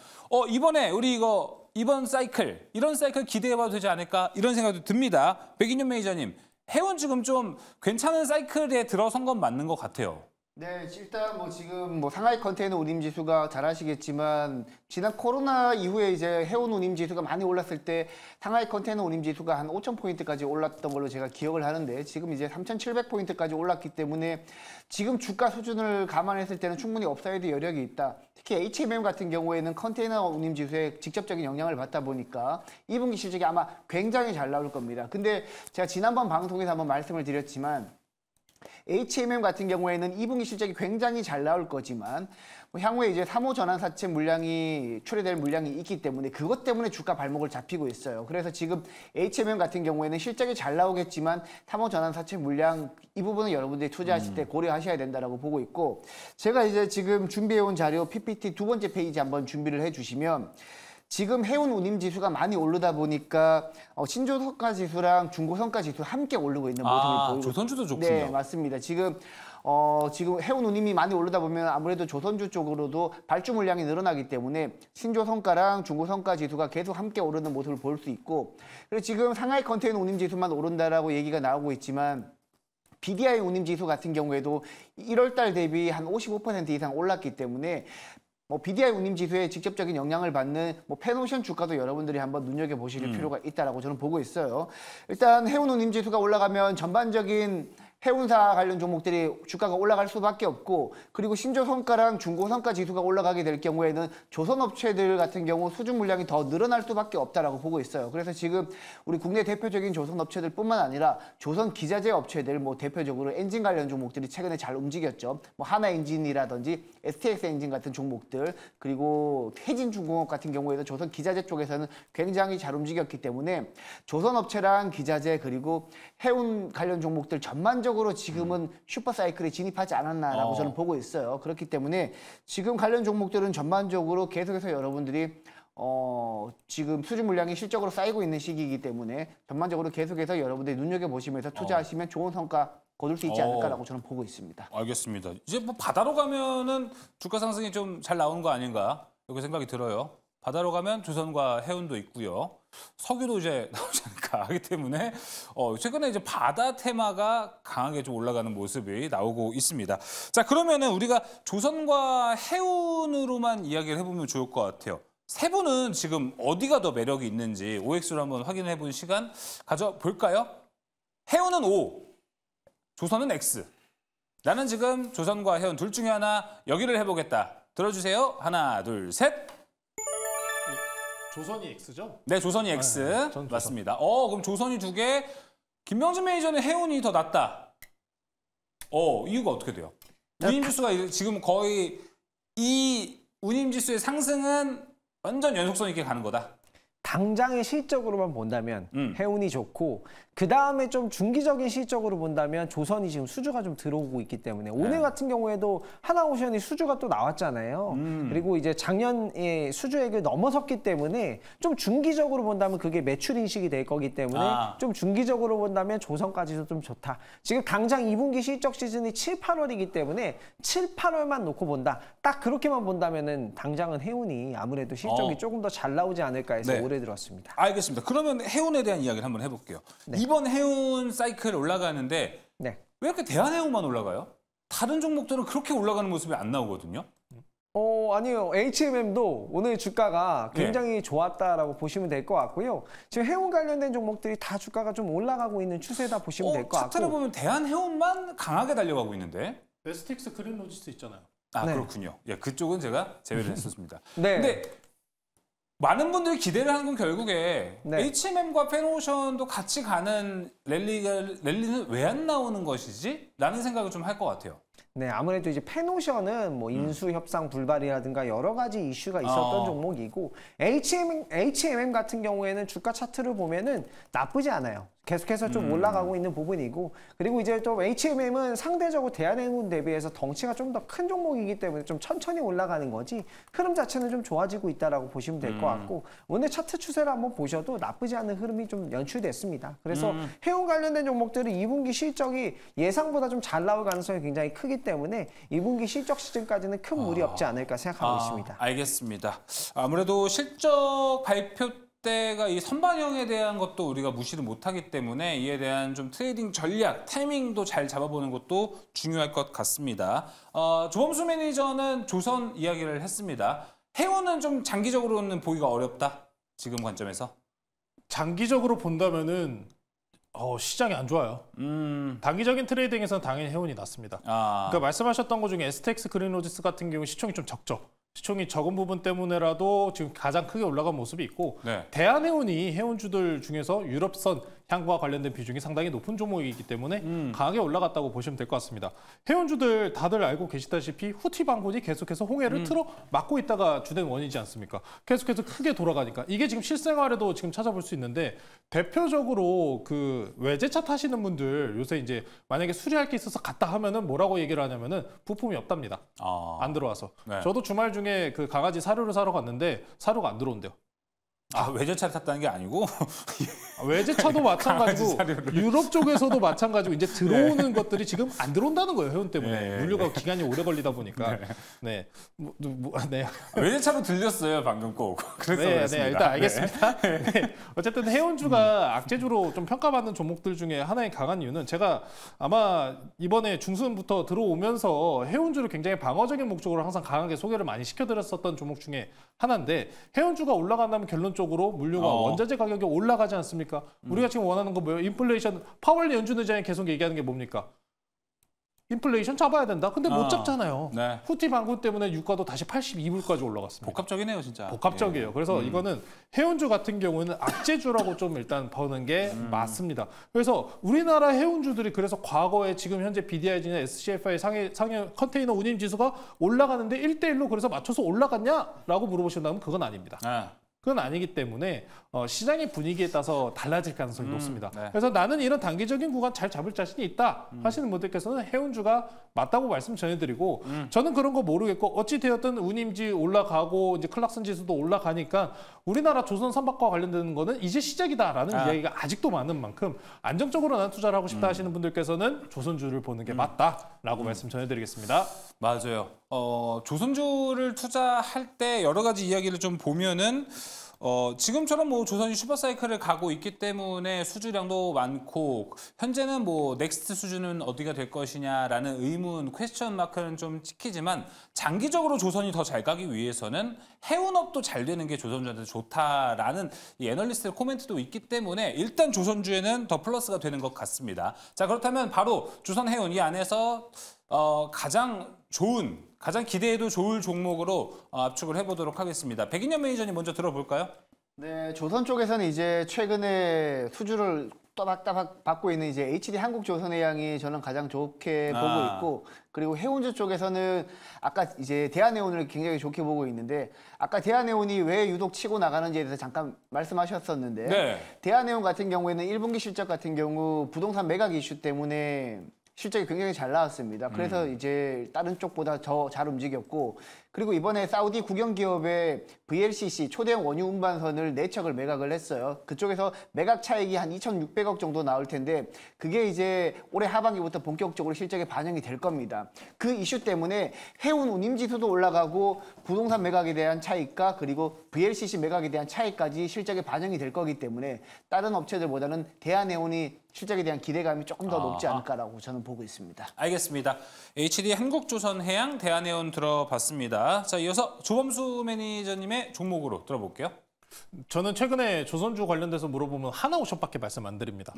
이번에 우리 이거 이번 사이클, 이런 사이클 기대해봐도 되지 않을까 이런 생각도 듭니다. 백인윤 매니저님, 해운 지금 좀 괜찮은 사이클에 들어선 건 맞는 것 같아요. 네, 일단 뭐 지금 뭐 상하이 컨테이너 운임 지수가 잘 아시겠지만 지난 코로나 이후에 이제 해운 운임 지수가 많이 올랐을 때 상하이 컨테이너 운임 지수가 한 5,000포인트까지 올랐던 걸로 제가 기억을 하는데 지금 이제 3,700포인트까지 올랐기 때문에 지금 주가 수준을 감안했을 때는 충분히 업사이드 여력이 있다. 특히 HMM 같은 경우에는 컨테이너 운임 지수에 직접적인 영향을 받다 보니까 2분기 실적이 아마 굉장히 잘 나올 겁니다. 근데 제가 지난번 방송에서 한번 말씀을 드렸지만 HMM 같은 경우에는 2분기 실적이 굉장히 잘 나올 거지만 향후에 이제 3호 전환사채 물량이 출회될 물량이 있기 때문에 그것 때문에 주가 발목을 잡히고 있어요. 그래서 지금 HMM 같은 경우에는 실적이 잘 나오겠지만 3호 전환사채 물량 이 부분은 여러분들이 투자하실 때 고려하셔야 된다라고 보고 있고 제가 이제 지금 준비해온 자료 PPT 두 번째 페이지 한번 준비를 해주시면 지금 해운 운임 지수가 많이 오르다 보니까 신조성과 지수랑 중고성과 지수 함께 오르고 있는 모습을 보이고 조선주도 좋군요. 네, 맞습니다. 지금 해운 운임이 많이 오르다 보면 아무래도 조선주 쪽으로도 발주 물량이 늘어나기 때문에 신조성과랑 중고성과 지수가 계속 함께 오르는 모습을 볼 수 있고 그리고 지금 상하이 컨테이너 운임 지수만 오른다라고 얘기가 나오고 있지만 BDI 운임 지수 같은 경우에도 1월 달 대비 한 55% 이상 올랐기 때문에 BDI 운임 지수에 직접적인 영향을 받는 펜오션 주가도 여러분들이 한번 눈여겨보실 필요가 있다라고 저는 보고 있어요. 일단 해운 운임 지수가 올라가면 전반적인 해운사 관련 종목들이 주가가 올라갈 수밖에 없고 그리고 신조성과랑 중고성과 지수가 올라가게 될 경우에는 조선업체들 같은 경우 수준 물량이 더 늘어날 수밖에 없다라고 보고 있어요. 그래서 지금 우리 국내 대표적인 조선업체들뿐만 아니라 조선 기자재 업체들 대표적으로 엔진 관련 종목들이 최근에 잘 움직였죠. 하나엔진이라든지 STX 엔진 같은 종목들 그리고 해진중공업 같은 경우에도 조선 기자재 쪽에서는 굉장히 잘 움직였기 때문에 조선업체랑 기자재 그리고 해운 관련 종목들 전반적으로 지금은 슈퍼사이클에 진입하지 않았나라고 저는 보고 있어요. 그렇기 때문에 지금 관련 종목들은 전반적으로 계속해서 여러분들이 지금 수준 물량이 실적으로 쌓이고 있는 시기이기 때문에 전반적으로 계속해서 여러분들이 눈여겨보시면서 투자하시면 좋은 성과 거둘 수 있지 않을까라고 저는 보고 있습니다. 알겠습니다. 이제 바다로 가면은 주가 상승이 좀 잘 나오는 거 아닌가 이렇게 생각이 들어요. 바다로 가면 조선과 해운도 있고요. 석유도 이제 나오지 않을까 하기 때문에 최근에 이제 바다 테마가 강하게 좀 올라가는 모습이 나오고 있습니다. 자, 그러면은 우리가 조선과 해운으로만 이야기를 해보면 좋을 것 같아요. 세 분은 지금 어디가 더 매력이 있는지 OX로 한번 확인해 본 시간 가져볼까요? 해운은 O, 조선은 X. 나는 지금 조선과 해운 둘 중에 하나 여기를 해보겠다. 들어주세요. 하나, 둘, 셋. 조선이 X죠? 네, 조선이 X. 조선. 맞습니다. 그럼 조선이 두 개, 김명진 매니저는 해운이 더 낫다. 이유가 어떻게 돼요? 운임지수가 지금 거의 이 운임지수의 상승은 완전 연속성 있게 가는 거다. 당장의 실적으로만 본다면 해운이 좋고 그 다음에 좀 중기적인 실적으로 본다면 조선이 지금 수주가 좀 들어오고 있기 때문에 오늘 같은 경우에도 하나오션이 수주가 또 나왔잖아요. 그리고 이제 작년에 수주액을 넘어섰기 때문에 좀 중기적으로 본다면 그게 매출 인식이 될 거기 때문에 좀 중기적으로 본다면 조선까지도 좀 좋다. 지금 당장 2분기 실적 시즌이 7, 8월이기 때문에 7, 8월만 놓고 본다. 딱 그렇게만 본다면은 당장은 해운이 아무래도 실적이 조금 더 잘 나오지 않을까 해서 올해 들었습니다. 알겠습니다. 그러면 해운에 대한 이야기를 한번 해볼게요. 네. 이번 해운 사이클 올라가는데 왜 이렇게 대한해운만 올라가요? 다른 종목들은 그렇게 올라가는 모습이 안 나오거든요. 아니요. HMM도 오늘 주가가 굉장히 좋았다라고 보시면 될 것 같고요. 지금 해운 관련된 종목들이 다 주가가 좀 올라가고 있는 추세다 보시면 될 것 같고. 차트를 보면 대한해운만 강하게 달려가고 있는데. STX 그린로지스 있잖아요. 그렇군요. 그쪽은 제가 제외를 했었습니다. 네. 근데 많은 분들이 기대를 하는 건 결국에 HMM과 펜오션도 같이 가는 랠리는 왜 안 나오는 것이지? 라는 생각을 좀 할 것 같아요. 네, 아무래도 이제 펜오션은 인수 협상 불발이라든가 여러 가지 이슈가 있었던 종목이고 HMM 같은 경우에는 주가 차트를 보면은 나쁘지 않아요. 계속해서 좀 올라가고 있는 부분이고 그리고 이제 또 HMM은 상대적으로 대한해운 대비해서 덩치가 좀 더 큰 종목이기 때문에 좀 천천히 올라가는 거지 흐름 자체는 좀 좋아지고 있다라고 보시면 될 것 같고 오늘 차트 추세를 한번 보셔도 나쁘지 않은 흐름이 좀 연출됐습니다. 그래서 해운 관련된 종목들은 2분기 실적이 예상보다 좀 잘 나올 가능성이 굉장히 크기 때문에 2분기 실적 시즌까지는 큰 무리 없지 않을까 생각하고 있습니다. 알겠습니다. 아무래도 실적 발표 때가 이 선반영에 대한 것도 우리가 무시를 못하기 때문에 이에 대한 좀 트레이딩 전략, 타이밍도 잘 잡아보는 것도 중요할 것 같습니다. 조범수 매니저는 조선 이야기를 했습니다. 해운은 좀 장기적으로는 보기가 어렵다, 지금 관점에서? 장기적으로 본다면은 시장이 안 좋아요. 단기적인 트레이딩에서는 당연히 해운이 낫습니다. 그러니까 말씀하셨던 것 중에 STX 그린로지스 같은 경우 시총이 좀 적죠. 시총이 적은 부분 때문에라도 지금 가장 크게 올라간 모습이 있고 네. 대한해운이 해운주들 중에서 유럽선 향과 관련된 비중이 상당히 높은 종목이기 때문에 강하게 올라갔다고 보시면 될 것 같습니다. 해운주들 다들 알고 계시다시피 후티 방군이 계속해서 홍해를 틀어 막고 있다가 주된 원인이지 않습니까? 계속해서 크게 돌아가니까 이게 지금 실생활에도 지금 찾아볼 수 있는데 대표적으로 그 외제차 타시는 분들 요새 이제 만약에 수리할 게 있어서 갔다 하면은 뭐라고 얘기를 하냐면은 부품이 없답니다. 안 들어와서. 네. 저도 주말 중에 그 강아지 사료를 사러 갔는데 사료가 안 들어온대요. 외제차를 탔다는 게 아니고? 외제차도 마찬가지고 유럽 쪽에서도 마찬가지고 이제 들어오는 것들이 지금 안 들어온다는 거예요. 해운 때문에. 물류가 기간이 오래 걸리다 보니까. 네. 네. 외제차로 들렸어요, 방금 꼭. 그래서 네, 일단 알겠습니다. 네. 어쨌든 해운주가 악재주로 좀 평가받는 종목들 중에 하나의 강한 이유는 제가 아마 이번에 중순부터 들어오면서 해운주를 굉장히 방어적인 목적으로 항상 강하게 소개를 많이 시켜드렸었던 종목 중에 하나인데 해운주가 올라간다면 결론적으로 물류가 원자재 가격이 올라가지 않습니까? 우리가 지금 원하는 거 뭐예요? 인플레이션. 파월리 연준 의장이 계속 얘기하는 게 뭡니까? 인플레이션 잡아야 된다. 근데 못 잡잖아요. 네. 후티 방군 때문에 유가도 다시 82불까지 올라갔습니다. 복합적이네요, 진짜. 복합적이에요. 그래서 이거는 해운주 같은 경우에는 악재주라고 좀 일단 보는 게 맞습니다. 그래서 우리나라 해운주들이 그래서 과거에 지금 현재 BDIG나 SCFI 상해 컨테이너 운임 지수가 올라가는데 1대1로 그래서 맞춰서 올라갔냐라고 물어보신다면 그건 아닙니다. 그건 아니기 때문에 시장의 분위기에 따라서 달라질 가능성이 높습니다. 네. 그래서 나는 이런 단기적인 구간 잘 잡을 자신이 있다 하시는 분들께서는 해운주가 맞다고 말씀 전해드리고 저는 그런 거 모르겠고 어찌 되었든 운임지 올라가고 이제 클락슨 지수도 올라가니까 우리나라 조선 선박과 관련된 거는 이제 시작이다라는 이야기가 아직도 많은 만큼 안정적으로 난 투자를 하고 싶다 하시는 분들께서는 조선주를 보는 게 맞다라고 말씀 전해드리겠습니다. 맞아요. 조선주를 투자할 때 여러 가지 이야기를 좀 보면은 지금처럼 뭐 조선이 슈퍼사이클을 가고 있기 때문에 수주량도 많고 현재는 뭐 넥스트 수준은 어디가 될 것이냐라는 의문, 퀘스천 마크는 좀 찍히지만 장기적으로 조선이 더 잘 가기 위해서는 해운업도 잘 되는 게 조선주한테 좋다라는 이 애널리스트 코멘트도 있기 때문에 일단 조선주에는 더 플러스가 되는 것 같습니다. 자, 그렇다면 바로 조선해운 이 안에서 가장 기대해도 좋을 종목으로 압축을 해보도록 하겠습니다. 백인현 매니저님 먼저 들어볼까요? 네, 조선 쪽에서는 이제 최근에 수주를 또박또박 받고 있는 이제 HD 한국조선해양이 저는 가장 좋게 보고 있고, 그리고 해운주 쪽에서는 아까 이제 대한해운을 굉장히 좋게 보고 있는데, 아까 대한해운이 왜 유독 치고 나가는지에 대해서 잠깐 말씀하셨었는데, 네. 대한해운 같은 경우에는 1분기 실적 같은 경우 부동산 매각 이슈 때문에 실적이 굉장히 잘 나왔습니다. 그래서 이제 다른 쪽보다 더 잘 움직였고, 그리고 이번에 사우디 국영기업의 VLCC 초대형 원유 운반선을 4척을 매각을 했어요. 그쪽에서 매각 차익이 한 2,600억 정도 나올 텐데 그게 이제 올해 하반기부터 본격적으로 실적에 반영이 될 겁니다. 그 이슈 때문에 해운 운임지수도 올라가고 부동산 매각에 대한 차익과 그리고 VLCC 매각에 대한 차익까지 실적에 반영이 될 거기 때문에 다른 업체들보다는 대한해운이 실적에 대한 기대감이 조금 더 높지 않을까라고 저는 보고 있습니다. 알겠습니다. HD 한국조선해양 대한해운 들어봤습니다. 자, 이어서 조범수 매니저님의 종목으로 들어볼게요. 저는 최근에 조선주 관련돼서 물어보면 하나오션밖에 말씀 안 드립니다.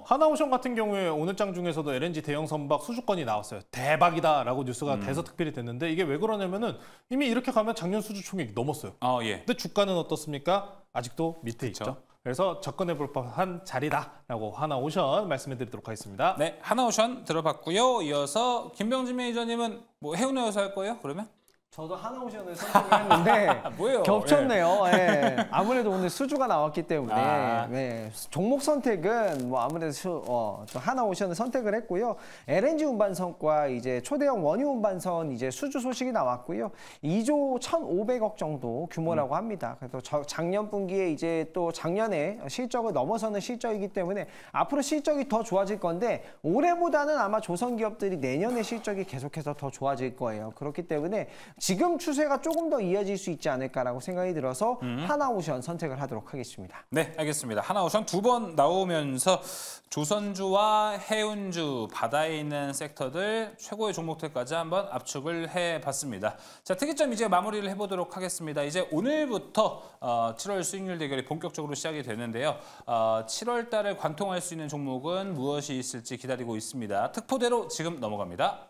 하나오션 같은 경우에 오늘 장 중에서도 LNG 대형 선박 수주권이 나왔어요. 대박이다라고 뉴스가 대서특필이 됐는데 이게 왜 그러냐면은 이미 이렇게 가면 작년 수주 총액이 넘었어요. 예. 근데 주가는 어떻습니까? 아직도 밑에 있죠. 그래서 접근해볼 법한 자리다라고 하나오션 말씀해드리도록 하겠습니다. 네, 하나오션 들어봤고요. 이어서 김병진 매니저님은 뭐 해운에서 할 거예요? 그러면? 저도 하나오션을 선택했는데 뭐예요? 겹쳤네요. 예. 아무래도 오늘 수주가 나왔기 때문에 네. 종목 선택은 뭐 아무래도 저 하나오션을 선택을 했고요. LNG 운반선과 이제 초대형 원유 운반선 이제 수주 소식이 나왔고요. 2조 1,500억 정도 규모라고 합니다. 그래서 작년 분기에 이제 또 작년에 실적을 넘어서는 실적이기 때문에 앞으로 실적이 더 좋아질 건데 올해보다는 아마 조선 기업들이 내년에 실적이 계속해서 더 좋아질 거예요. 그렇기 때문에 지금 추세가 조금 더 이어질 수 있지 않을까라고 생각이 들어서 하나오션 선택을 하도록 하겠습니다. 네, 알겠습니다. 하나오션 2번 나오면서 조선주와 해운주, 바다에 있는 섹터들 최고의 종목들까지 한번 압축을 해봤습니다. 자, 특이점 이제 마무리를 해보도록 하겠습니다. 이제 오늘부터 7월 수익률 대결이 본격적으로 시작이 되는데요. 7월 달에 관통할 수 있는 종목은 무엇이 있을지 기다리고 있습니다. 특보대로 지금 넘어갑니다.